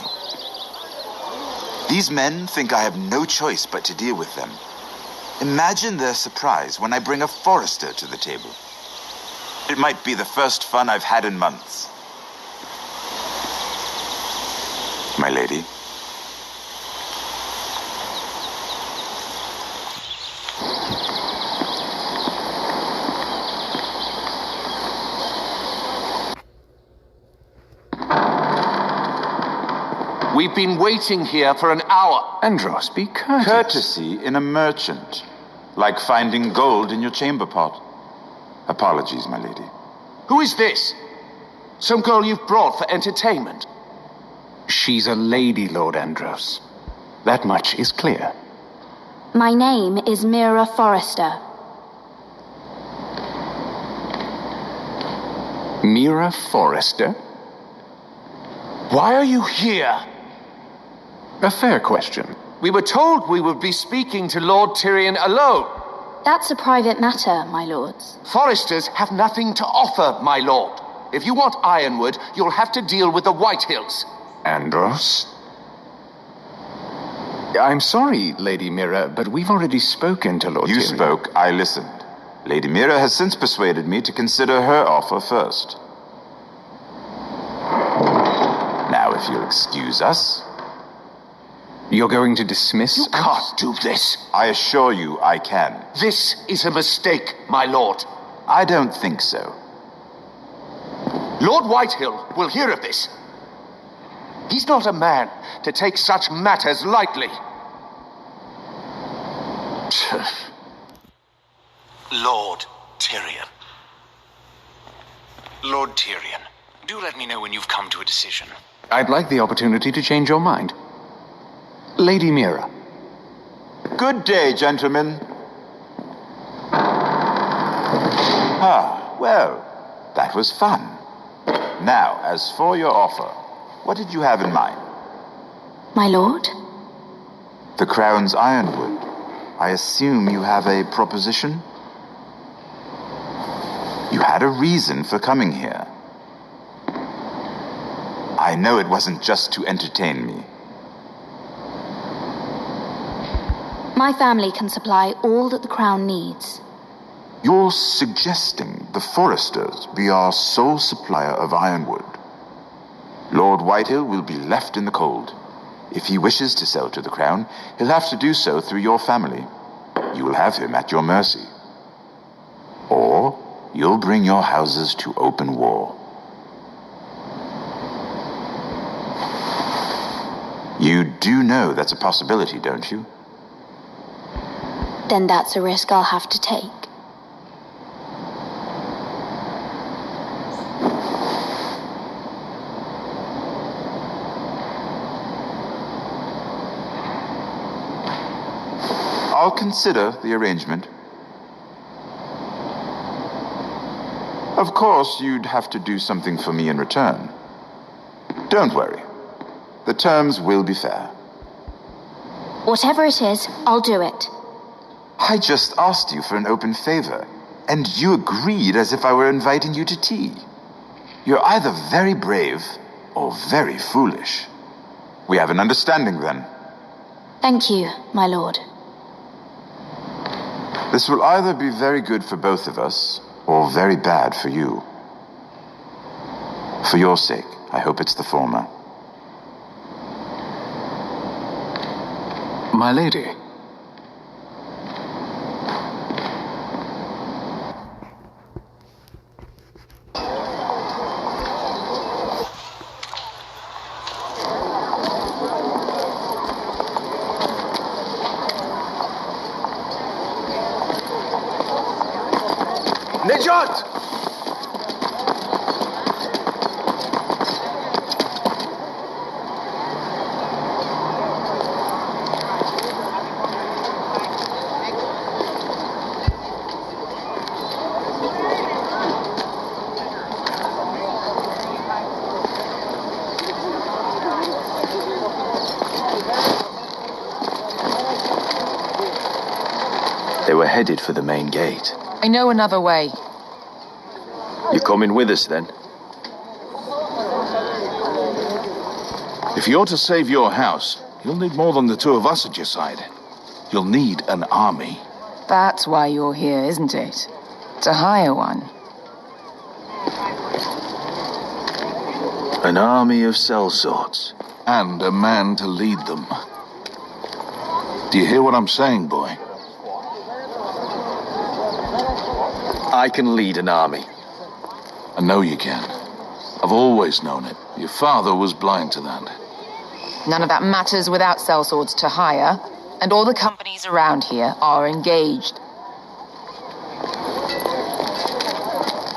These men think I have no choice but to deal with them. Imagine their surprise when I bring a forester to the table. It might be the first fun I've had in months. My lady. We've been waiting here for an hour. Andros, be courteous. Courtesy in a merchant. Like finding gold in your chamber pot. Apologies, my lady. Who is this? Some girl you've brought for entertainment? She's a lady, Lord Andros. That much is clear. My name is Mira Forrester. Mira Forrester? Why are you here? A fair question. We were told we would be speaking to Lord Tyrion alone. That's a private matter, my lords. Foresters have nothing to offer, my lord. If you want Ironwood, you'll have to deal with the Whitehills. Andros? I'm sorry, Lady Mira, but we've already spoken to Lord Tyrion. You spoke, I listened. Lady Mira has since persuaded me to consider her offer first. Now, if you'll excuse us... You're going to dismiss You can't do this. I assure you I can. This is a mistake, my lord. I don't think so. Lord Whitehill will hear of this. He's not a man to take such matters lightly. Lord Tyrion. Lord Tyrion, do let me know when you've come to a decision. I'd like the opportunity to change your mind. Lady Mira. Good day, gentlemen. Ah, well, that was fun. Now, as for your offer, what did you have in mind? My lord? The Crown's Ironwood. I assume you have a proposition? You had a reason for coming here. I know it wasn't just to entertain me. My family can supply all that the Crown needs. You're suggesting the Foresters be our sole supplier of ironwood. Lord Whitehill will be left in the cold. If he wishes to sell to the Crown, he'll have to do so through your family. You will have him at your mercy. Or you'll bring your houses to open war. You do know that's a possibility, don't you? Then that's a risk I'll have to take. I'll consider the arrangement. Of course, you'd have to do something for me in return. Don't worry. The terms will be fair. Whatever it is, I'll do it. I just asked you for an open favor, and you agreed as if I were inviting you to tea. You're either very brave or very foolish. We have an understanding then. Thank you, my lord. This will either be very good for both of us, or very bad for you. For your sake, I hope it's the former. My lady. Nejat! They were headed for the main gate. I know another way. You coming with us, then? If you're to save your house, you'll need more than the two of us at your side. You'll need an army. That's why you're here, isn't it? To hire one. An army of sellswords. And a man to lead them. Do you hear what I'm saying, boy? I can lead an army. I know you can. I've always known it. Your father was blind to that. None of that matters without sellswords to hire, and all the companies around here are engaged.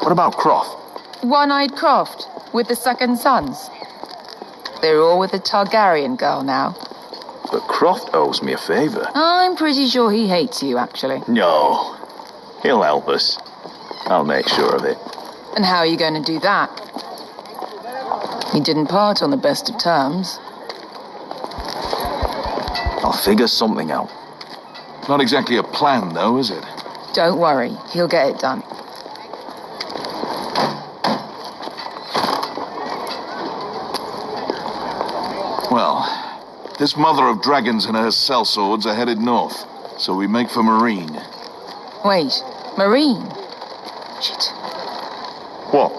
What about Croft? One-eyed Croft, with the second sons. They're all with the Targaryen girl now. But Croft owes me a favor. I'm pretty sure he hates you, actually. No. He'll help us. I'll make sure of it. And how are you going to do that? You didn't part on the best of terms. I'll figure something out. Not exactly a plan, though, is it? Don't worry, he'll get it done. Well, this mother of dragons and her sellswords are headed north, so we make for Marine. Wait, Marine? Shit. What?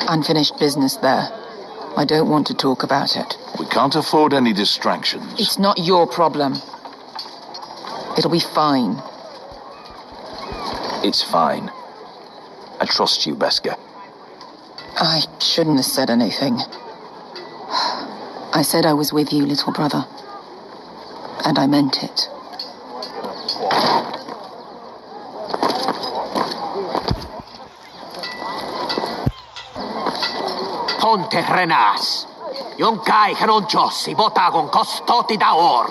Unfinished business there. I don't want to talk about it. We can't afford any distractions. It's not your problem. It'll be fine. It's fine. I trust you, Beska. I shouldn't have said anything. I said I was with you, little brother. And I meant it. Ponte Renas. Yung kai kanon Diyos, ibotagong gostou ti daor.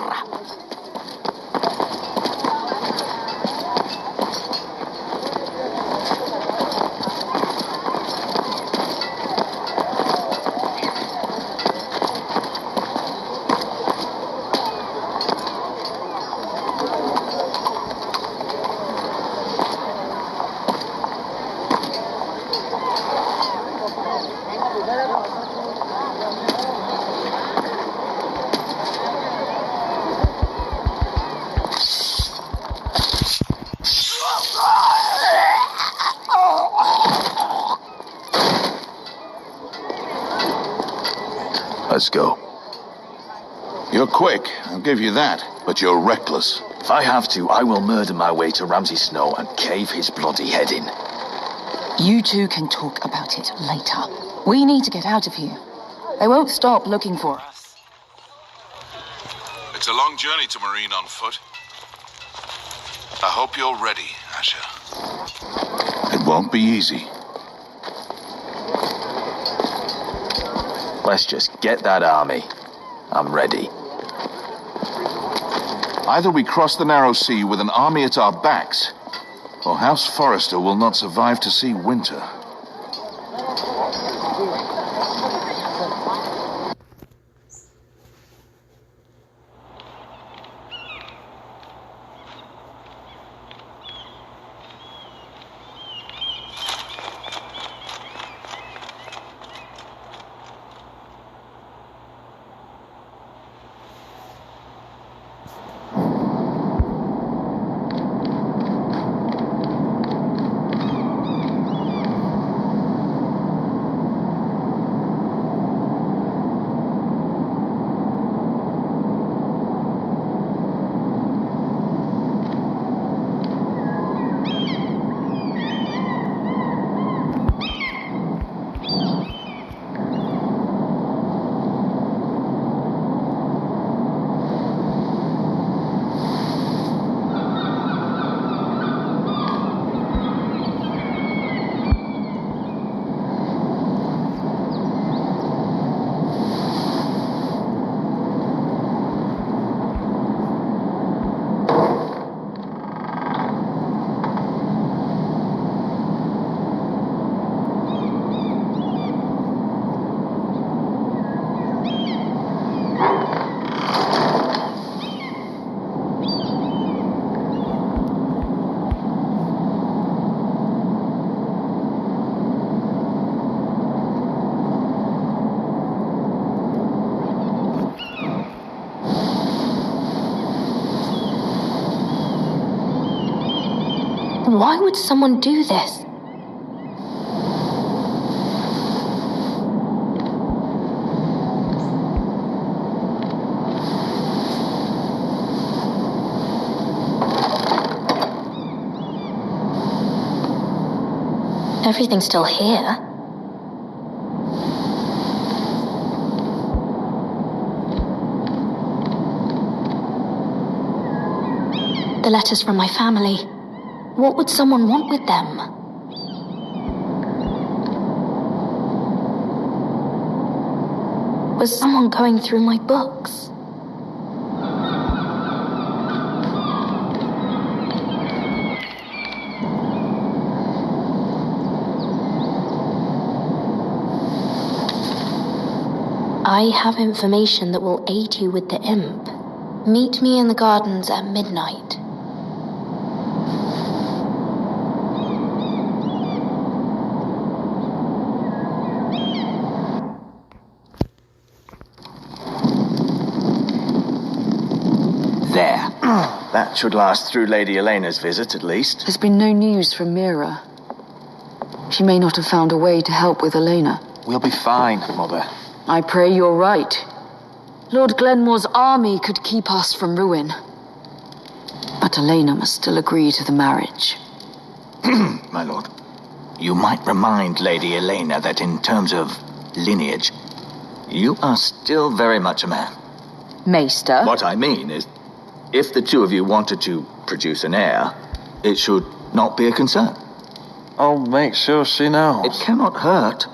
Let's go. You're quick, I'll give you that, but you're reckless. If I have to, I will murder my way to Ramsay Snow and cave his bloody head in. You two can talk about it later. We need to get out of here. They won't stop looking for us. It's a long journey to Marine on foot. I hope you're ready, Asher. It won't be easy. Let's just get that army. I'm ready. Either we cross the narrow sea with an army at our backs, or House Forrester will not survive to see winter. Why would someone do this? Everything's still here. The letters from my family. What would someone want with them? Was someone going through my books? I have information that will aid you with the imp. Meet me in the gardens at midnight. There. That should last through Lady Elena's visit, at least. There's been no news from Mira. She may not have found a way to help with Elena. We'll be fine, Mother. I pray you're right. Lord Glenmore's army could keep us from ruin. But Elena must still agree to the marriage. My lord, you might remind Lady Elena that in terms of lineage, you are still very much a man. Maester? What I mean is, if the two of you wanted to produce an heir, it should not be a concern. I'll make sure she knows. It cannot hurt.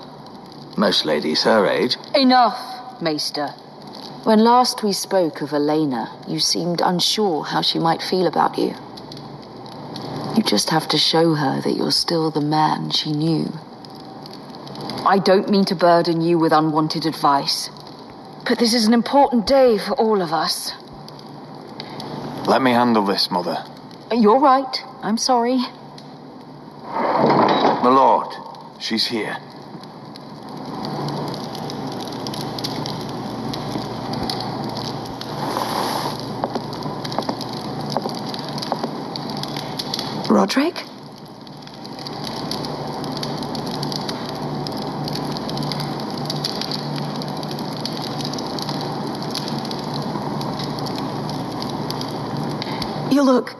Most ladies her age. Enough, Maester. When last we spoke of Elena, you seemed unsure how she might feel about you. You just have to show her that you're still the man she knew. I don't mean to burden you with unwanted advice, but this is an important day for all of us. Let me handle this, Mother. You're right. I'm sorry. My lord, she's here. Roderick? You look...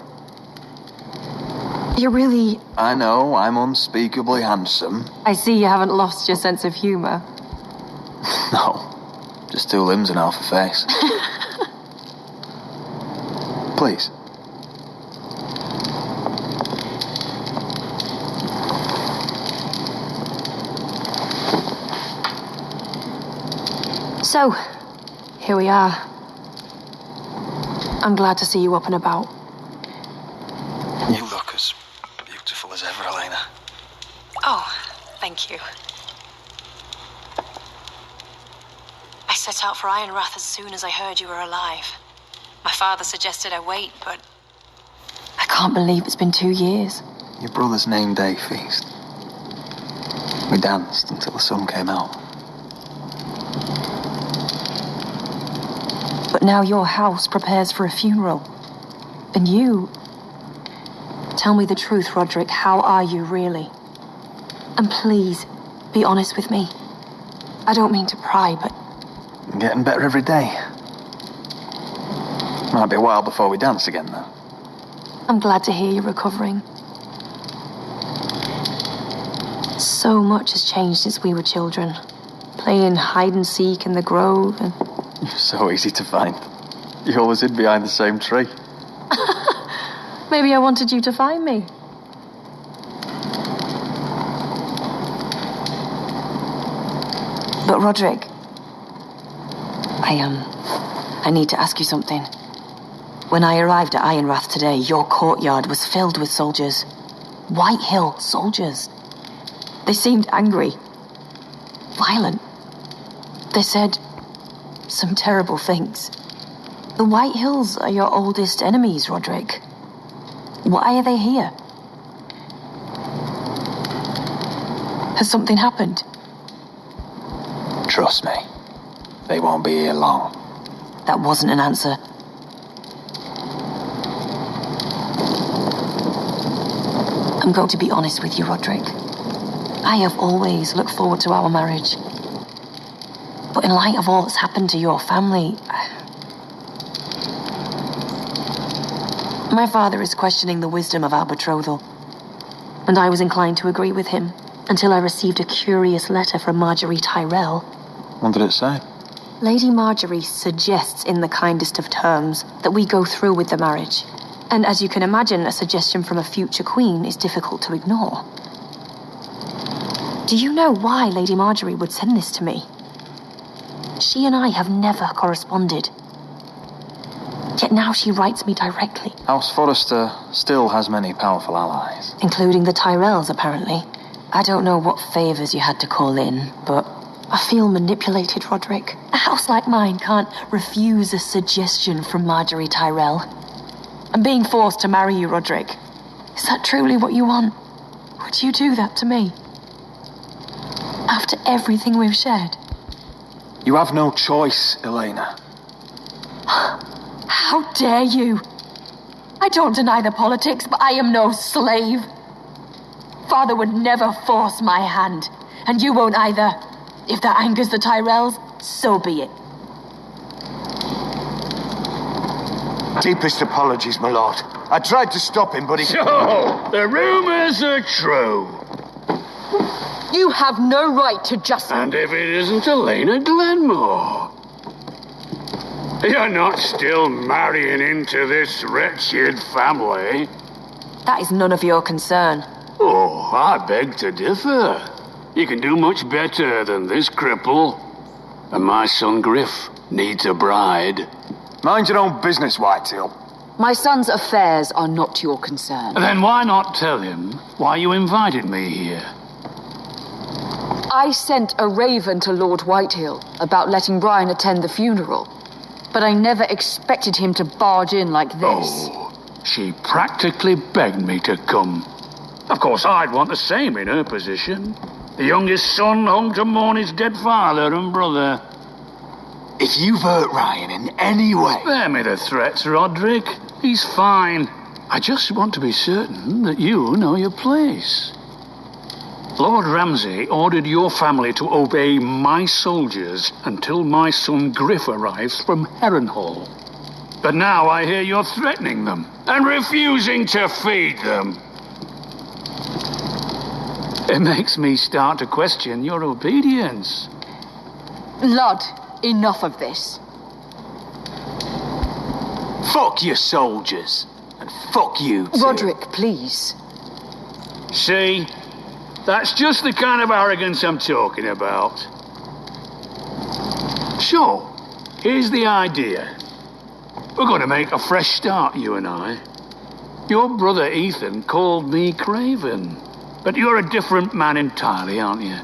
You're really... I know, I'm unspeakably handsome. I see you haven't lost your sense of humour. No, just 2 limbs and half a face. Please. So, here we are. I'm glad to see you up and about. You look as beautiful as ever, Elena. Oh, thank you. I set out for Ironrath as soon as I heard you were alive. My father suggested I wait, but... I can't believe it's been 2 years. Your brother's name day feast. We danced until the sun came out. But now your house prepares for a funeral. And you... Tell me the truth, Roderick. How are you, really? And please, be honest with me. I don't mean to pry, but... I'm getting better every day. Might be a while before we dance again, though. I'm glad to hear you're recovering. So much has changed since we were children. Playing hide and seek in the grove and... You're so easy to find. You always hid behind the same tree. Maybe I wanted you to find me. But Roderick, I need to ask you something. When I arrived at Ironrath today, your courtyard was filled with soldiers. White Hill soldiers. They seemed angry, violent. They said some terrible things. The White Hills are your oldest enemies, Roderick. Why are they here? Has something happened? Trust me, they won't be here long. That wasn't an answer. I'm going to be honest with you, Roderick. I have always looked forward to our marriage. But in light of all that's happened to your family... My father is questioning the wisdom of our betrothal. And I was inclined to agree with him until I received a curious letter from Marjorie Tyrell. What did it say? Lady Marjorie suggests in the kindest of terms that we go through with the marriage. And as you can imagine, a suggestion from a future queen is difficult to ignore. Do you know why Lady Marjorie would send this to me? She and I have never corresponded. Yet now she writes me directly. House Forrester still has many powerful allies. Including the Tyrells, apparently. I don't know what favours you had to call in, but I feel manipulated, Roderick. A house like mine can't refuse a suggestion from Marjorie Tyrell. I'm being forced to marry you, Roderick. Is that truly what you want? Would you do that to me? After everything we've shared? You have no choice, Elena. How dare you? I don't deny the politics, but I am no slave. Father would never force my hand, and you won't either. If that angers the Tyrells, so be it. Deepest apologies, my lord. I tried to stop him, but he... So, the rumours are true. You have no right to just... And if it isn't Elena Glenmore? You're not still marrying into this wretched family? That is none of your concern. Oh, I beg to differ. You can do much better than this cripple. And my son Griff needs a bride. Mind your own business, Whitetail. My son's affairs are not your concern. Then why not tell him why you invited me here? I sent a raven to Lord Whitehill about letting Brian attend the funeral. But I never expected him to barge in like this. Oh, she practically begged me to come. Of course, I'd want the same in her position. The youngest son home to mourn his dead father and brother. If you've hurt Ryan in any way... Spare me the threats, Roderick. He's fine. I just want to be certain that you know your place. Lord Ramsay ordered your family to obey my soldiers until my son Griff arrives from Harrenhal. But now I hear you're threatening them and refusing to feed them. It makes me start to question your obedience. Lud, enough of this. Fuck your soldiers. And fuck you too. Roderick, please. See? That's just the kind of arrogance I'm talking about. So, here's the idea. We're going to make a fresh start, you and I. Your brother Ethan called me Craven. But you're a different man entirely, aren't you?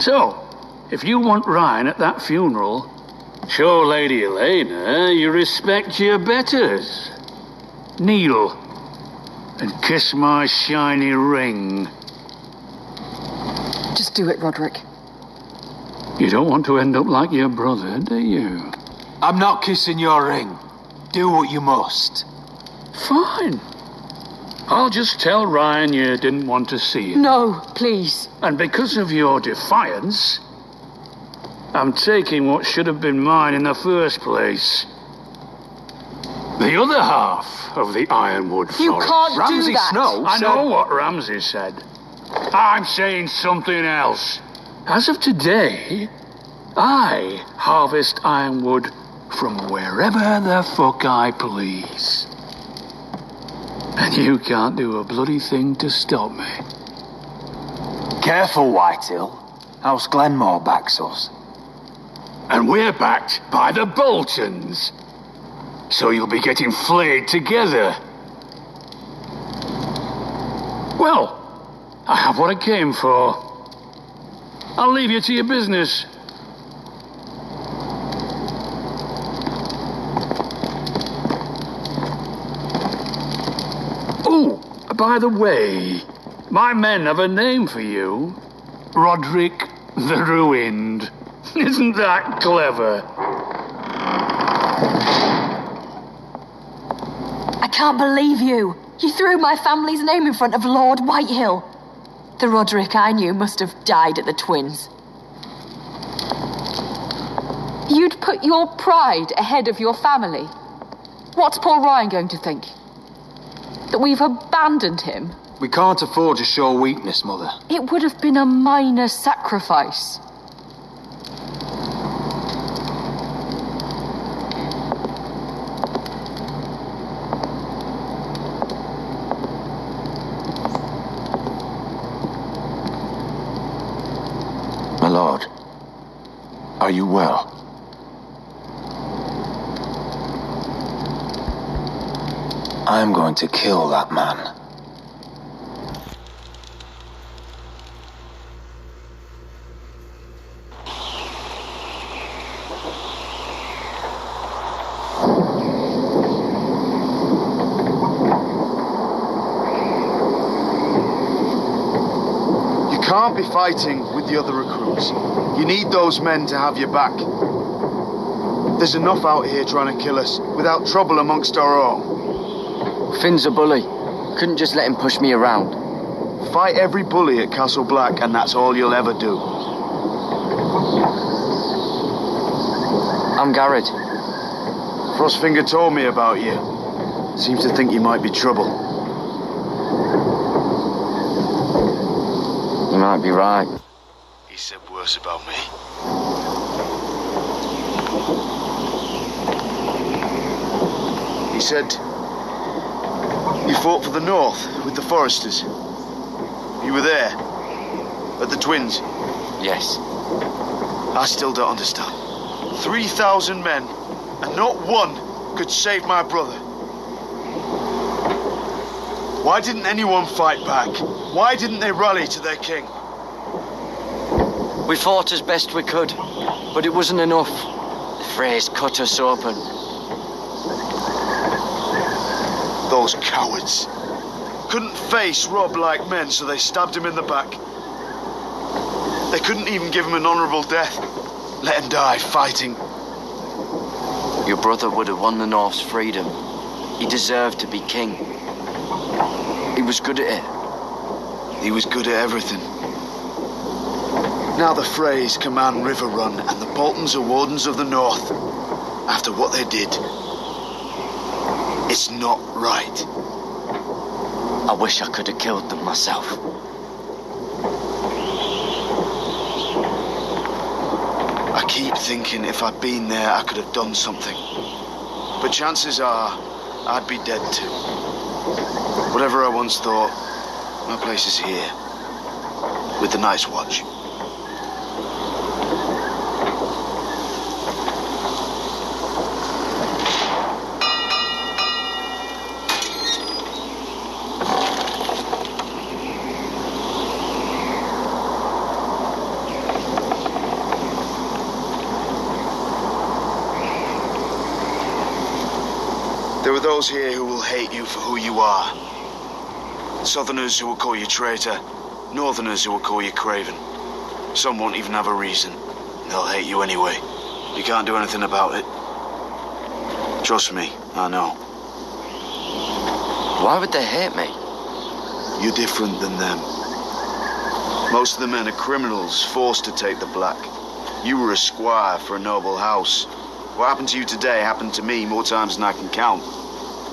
So, if you want Ryan at that funeral, show Lady Elena you respect your betters. Kneel and kiss my shiny ring. Just do it, Roderick. You don't want to end up like your brother, do you? I'm not kissing your ring. Do what you must. Fine. I'll just tell Ryan you didn't want to see him. No, please. And because of your defiance, I'm taking what should have been mine in the first place. The other half of the Ironwood Forest. You can't Ramsay do that. Snow I know what Ramsay said. I'm saying something else. As of today, I harvest ironwood from wherever the fuck I please. And you can't do a bloody thing to stop me. Careful, Whitehill. House Glenmore backs us. And we're backed by the Boltons. So you'll be getting flayed together. Well, I have what I came for. I'll leave you to your business. Oh, by the way, my men have a name for you. Roderick the Ruined. Isn't that clever? I can't believe you. You threw my family's name in front of Lord Whitehill. The Roderick I knew must have died at the Twins. You'd put your pride ahead of your family. What's poor Ryan going to think? That we've abandoned him? We can't afford to show weakness, Mother. It would have been a minor sacrifice. My lord, are you well? I'm going to kill that man. You can't be fighting with the other recruits. You need those men to have your back. There's enough out here trying to kill us without trouble amongst our own. Finn's a bully. Couldn't just let him push me around. Fight every bully at Castle Black, and that's all you'll ever do. I'm Garrett. Frostfinger told me about you. Seems to think you might be trouble. You might be right. He said worse about me. He said you fought for the North with the Foresters. You were there at the Twins. Yes. I still don't understand. 3,000 men, and not one could save my brother. Why didn't anyone fight back? Why didn't they rally to their king? We fought as best we could, but it wasn't enough. The Freys cut us open. Those cowards. Couldn't face Rob like men, so they stabbed him in the back. They couldn't even give him an honourable death. Let him die fighting. Your brother would have won the North's freedom. He deserved to be king. He was good at it. He was good at everything. Now the Freys command River Run, and the Boltons are wardens of the North. After what they did, It's not right. I wish I could have killed them myself. I keep thinking if I'd been there, I could have done something. But chances are, I'd be dead too. Whatever I once thought, my place is here. With the Night's Watch. There are those here who will hate you for who you are. Southerners who will call you traitor. Northerners who will call you craven. Some won't even have a reason. They'll hate you anyway. You can't do anything about it. Trust me, I know. Why would they hate me? You're different than them. Most of the men are criminals, forced to take the black. You were a squire for a noble house. What happened to you today happened to me more times than I can count.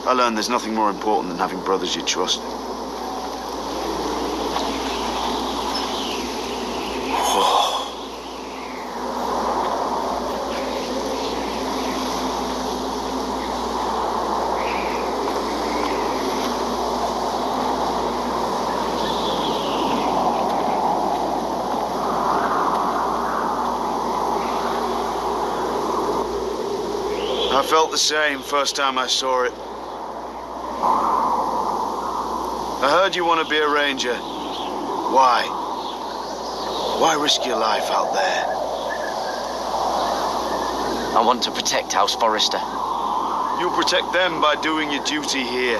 I learned there's nothing more important than having brothers you trust. I felt the same first time I saw it. I heard you want to be a ranger. Why? Why risk your life out there? I want to protect House Forrester. You'll protect them by doing your duty here.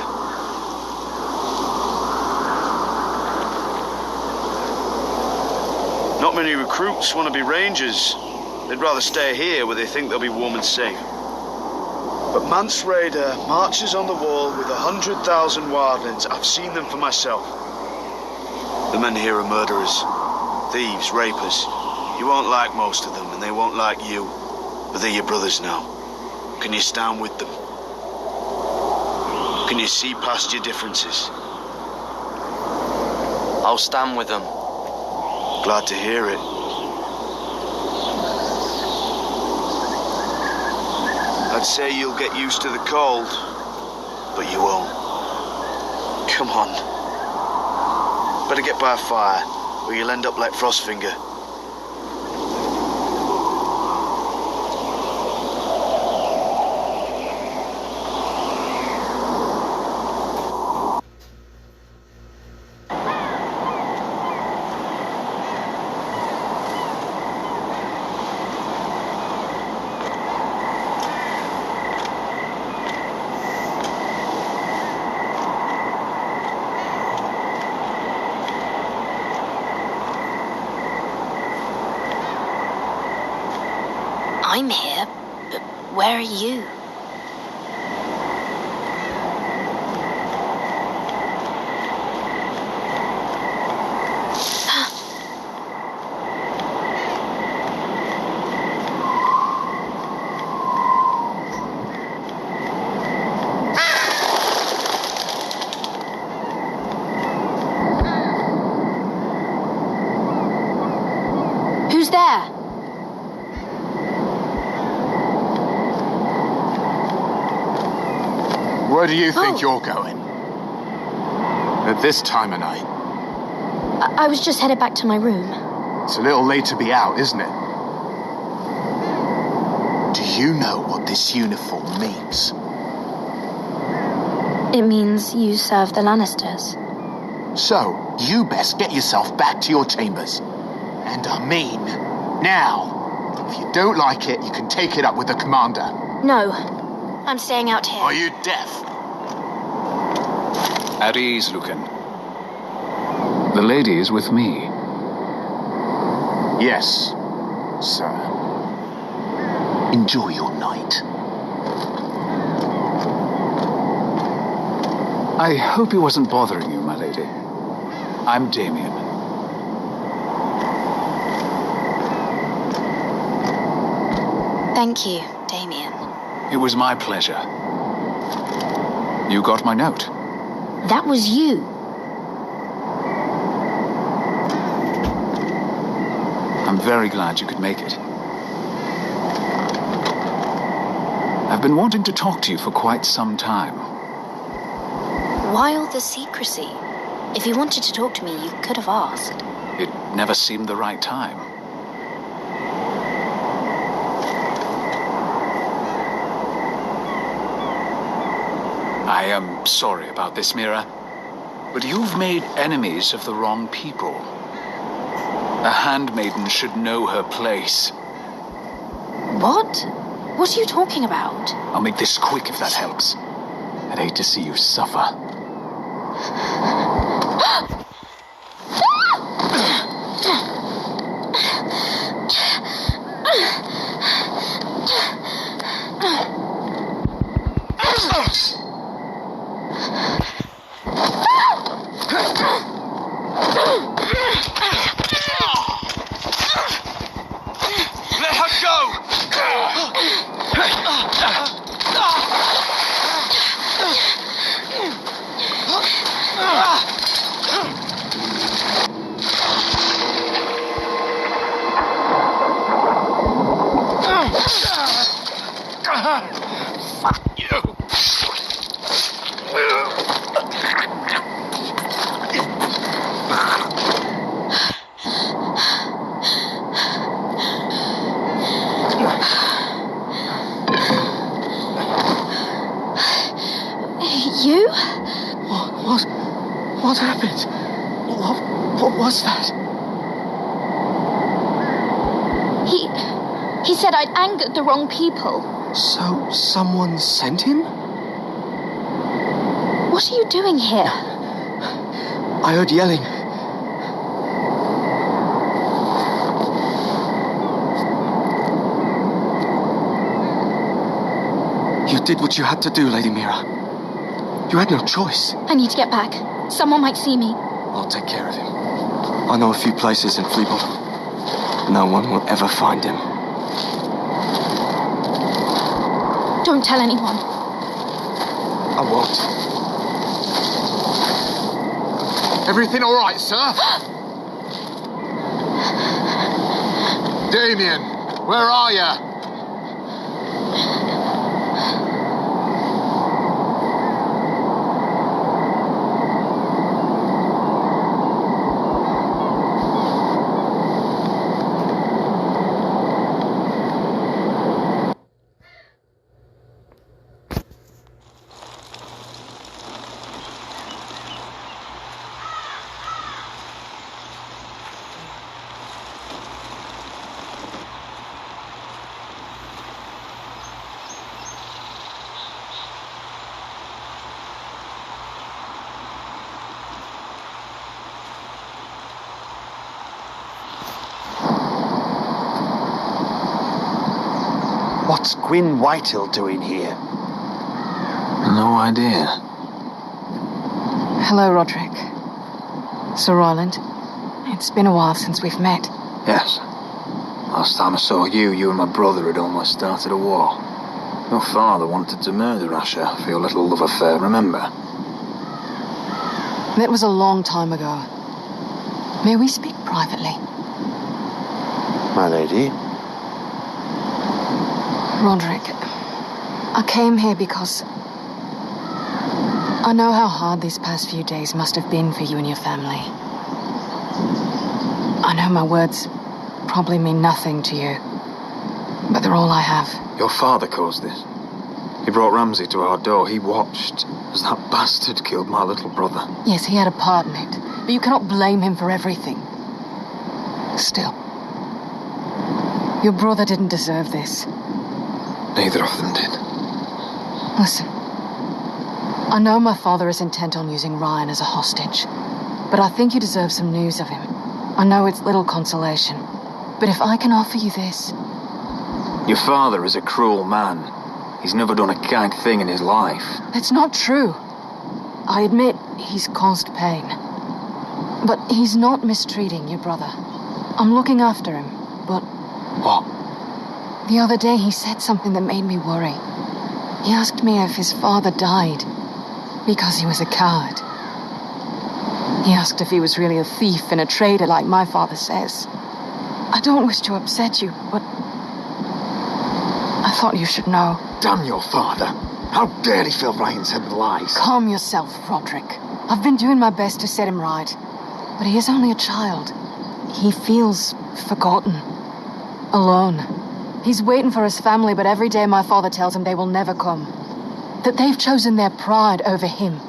Not many recruits want to be rangers. They'd rather stay here where they think they'll be warm and safe. But Mance Raider marches on the wall with 100,000 wildlings. I've seen them for myself. The men here are murderers, thieves, rapers. You won't like most of them, and they won't like you. But they're your brothers now. Can you stand with them? Can you see past your differences? I'll stand with them. Glad to hear it. I'd say you'll get used to the cold, but you won't. Come on. Better get by a fire, or you'll end up like Frostfinger. I'm here, but where are you? Who's there? Where do you think you're going? At this time of night? I was just headed back to my room. It's a little late to be out, isn't it? Do you know what this uniform means? It means you serve the Lannisters. So, you best get yourself back to your chambers. And I mean, now. If you don't like it, you can take it up with the commander. No, I'm staying out here. Are you deaf? At ease, Lucan. The lady is with me. Yes, sir. Enjoy your night. I hope he wasn't bothering you, my lady. I'm Damien. Thank you, Damien. It was my pleasure. You got my note. That was you. I'm very glad you could make it. I've been wanting to talk to you for quite some time. Why all the secrecy? If you wanted to talk to me, you could have asked. It never seemed the right time. I am sorry about this, Mira, but you've made enemies of the wrong people. A handmaiden should know her place. What? What are you talking about? I'll make this quick if that helps. I'd hate to see you suffer. What happened? What was that? He said I'd angered the wrong people. So, someone sent him? What are you doing here? I heard yelling. You did what you had to do, Lady Mira. You had no choice. I need to get back. Someone might see me. I'll take care of him. I know a few places in Fleabottom. No one will ever find him. Don't tell anyone. I won't. Everything all right, sir? Damien, where are you? What's Gwyn Whitehill doing here? No idea. Hello, Roderick. Sir Roland. It's been a while since we've met. Yes. Last time I saw you and my brother had almost started a war. Your father wanted to murder Asher for your little love affair, remember? That was a long time ago. May we speak privately? My lady? Roderick, I came here because I know how hard these past few days must have been for you and your family. I know my words probably mean nothing to you, but they're all I have. Your father caused this. He brought Ramsay to our door. He watched as that bastard killed my little brother. Yes, he had a part in it, but you cannot blame him for everything. Still, your brother didn't deserve this. Neither of them did. Listen, I know my father is intent on using Ryan as a hostage, but I think you deserve some news of him. I know it's little consolation, but if I can offer you this... Your father is a cruel man. He's never done a kind thing in his life. That's not true. I admit he's caused pain. But he's not mistreating your brother. I'm looking after him, but... What? The other day he said something that made me worry. He asked me if his father died. Because he was a coward. He asked if he was really a thief and a traitor like my father says. I don't wish to upset you, but I thought you should know. Damn your father. How dare he fill Ryan's head with lies? Calm yourself, Roderick. I've been doing my best to set him right. But he is only a child. He feels forgotten. Alone. He's waiting for his family, but every day my father tells him they will never come. That they've chosen their pride over him.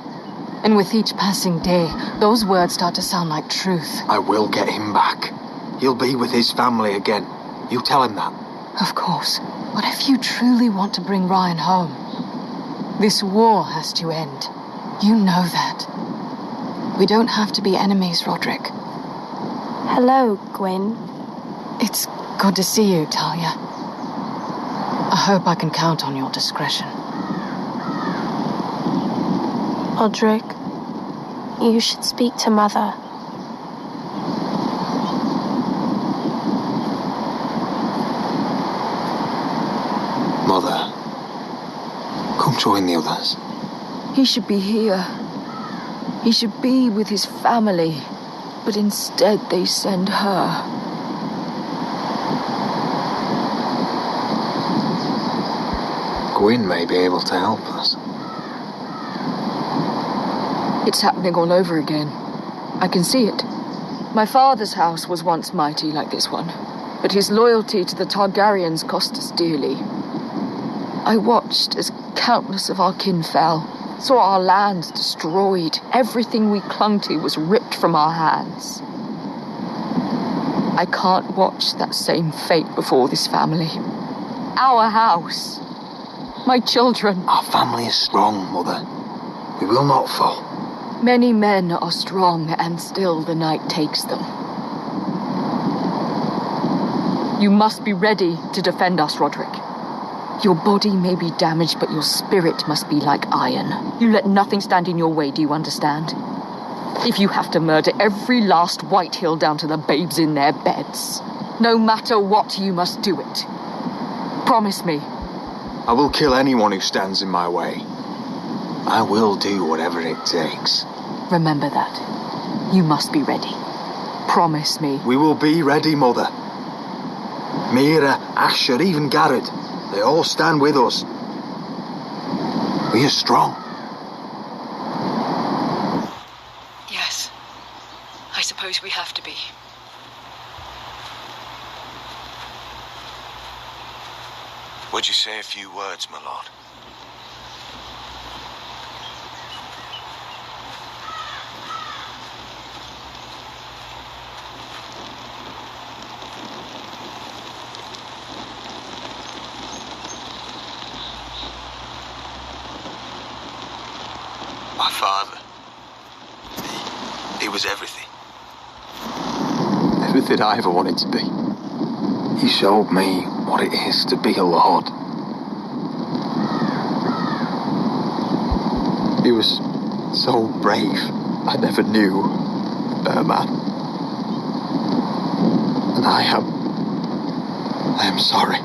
And with each passing day, those words start to sound like truth. I will get him back. He'll be with his family again. You tell him that. Of course. But if you truly want to bring Ryan home, this war has to end. You know that. We don't have to be enemies, Roderick. Hello, Gwyn. It's good to see you, Talia. I hope I can count on your discretion. Roderick, you should speak to Mother. Mother, come join the others. He should be here. He should be with his family. But instead they send her. Gwyn may be able to help us. It's happening all over again. I can see it. My father's house was once mighty like this one, but his loyalty to the Targaryens cost us dearly. I watched as countless of our kin fell, saw our lands destroyed. Everything we clung to was ripped from our hands. I can't watch that same fate before this family. Our house. My children. Our family is strong, Mother. We will not fall. Many men are strong, and still the night takes them. You must be ready to defend us, Roderick. Your body may be damaged, but your spirit must be like iron. You let nothing stand in your way, do you understand? If you have to murder every last Whitehill down to the babes in their beds, no matter what, you must do it. Promise me. I will kill anyone who stands in my way. I will do whatever it takes. Remember that. You must be ready. Promise me. We will be ready, Mother. Mira, Asher, even Garrett. They all stand with us. We are strong. Yes. I suppose we have to be. Would you say a few words, my lord? My father. He was everything. Everything I ever wanted to be. He showed me what it is to be a lord. He was so brave. I never knew a better man. And I am sorry.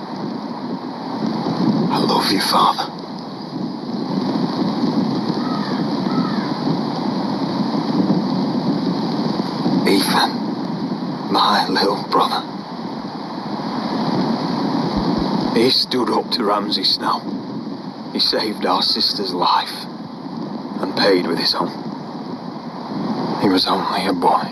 I love you, Father. Ethan, my little brother. He stood up to Ramsay Snow. He saved our sister's life and paid with his own. He was only a boy.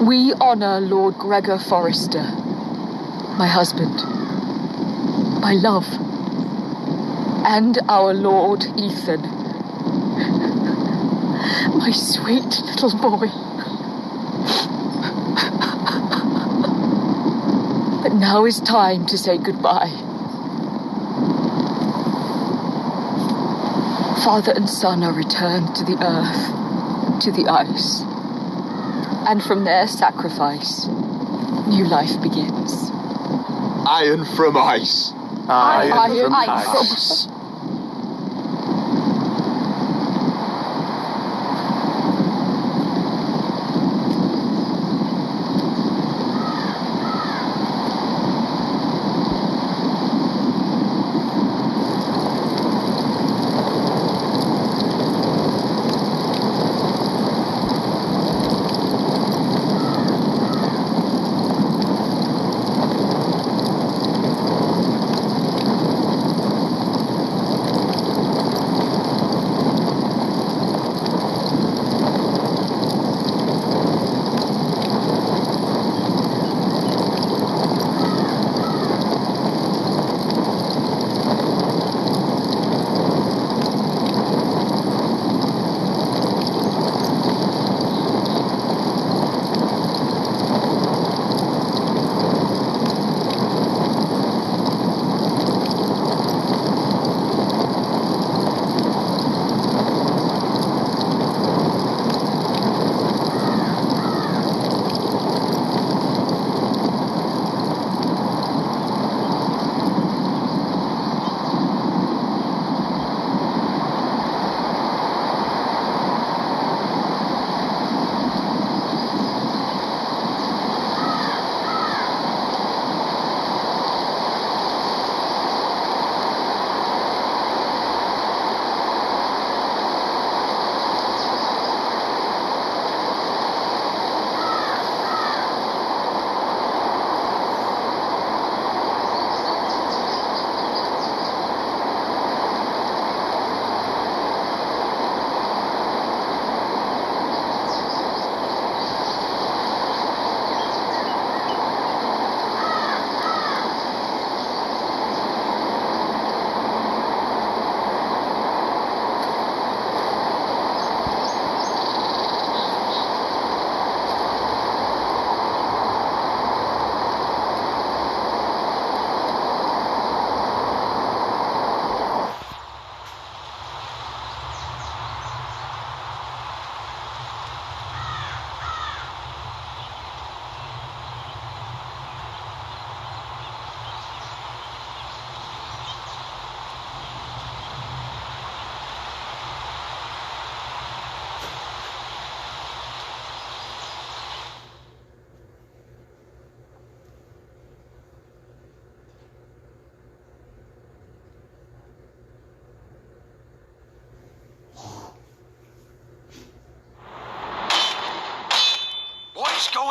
We honor Lord Gregor Forrester, my husband, my love, and our Lord Ethan, my sweet little boy. But now is time to say goodbye. Father and son are returned to the earth, to the ice. And from their sacrifice, new life begins. Iron from ice. Iron from ice.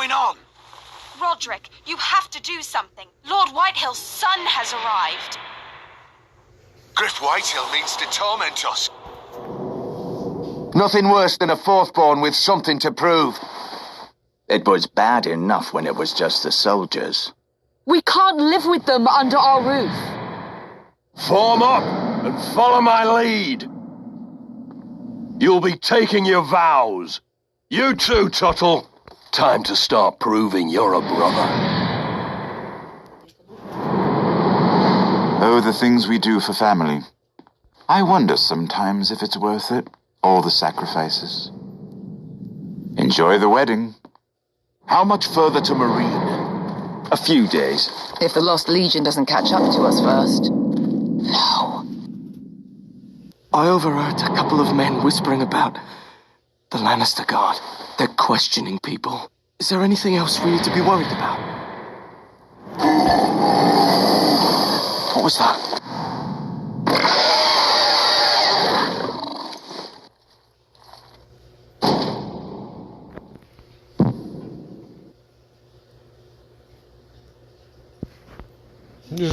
going on? Roderick, you have to do something. Lord Whitehill's son has arrived. Griff Whitehill means to torment us. Nothing worse than a fourthborn with something to prove. It was bad enough when it was just the soldiers. We can't live with them under our roof. Form up and follow my lead. You'll be taking your vows. You too, Tuttle. Time to start proving you're a brother. Oh, the things we do for family. I wonder sometimes if it's worth it, all the sacrifices. Enjoy the wedding. How much further to Marine? A few days. If the Lost Legion doesn't catch up to us first. No. I overheard a couple of men whispering about the Lannister Guard. They're questioning people. Is there anything else we need to be worried about? What was that?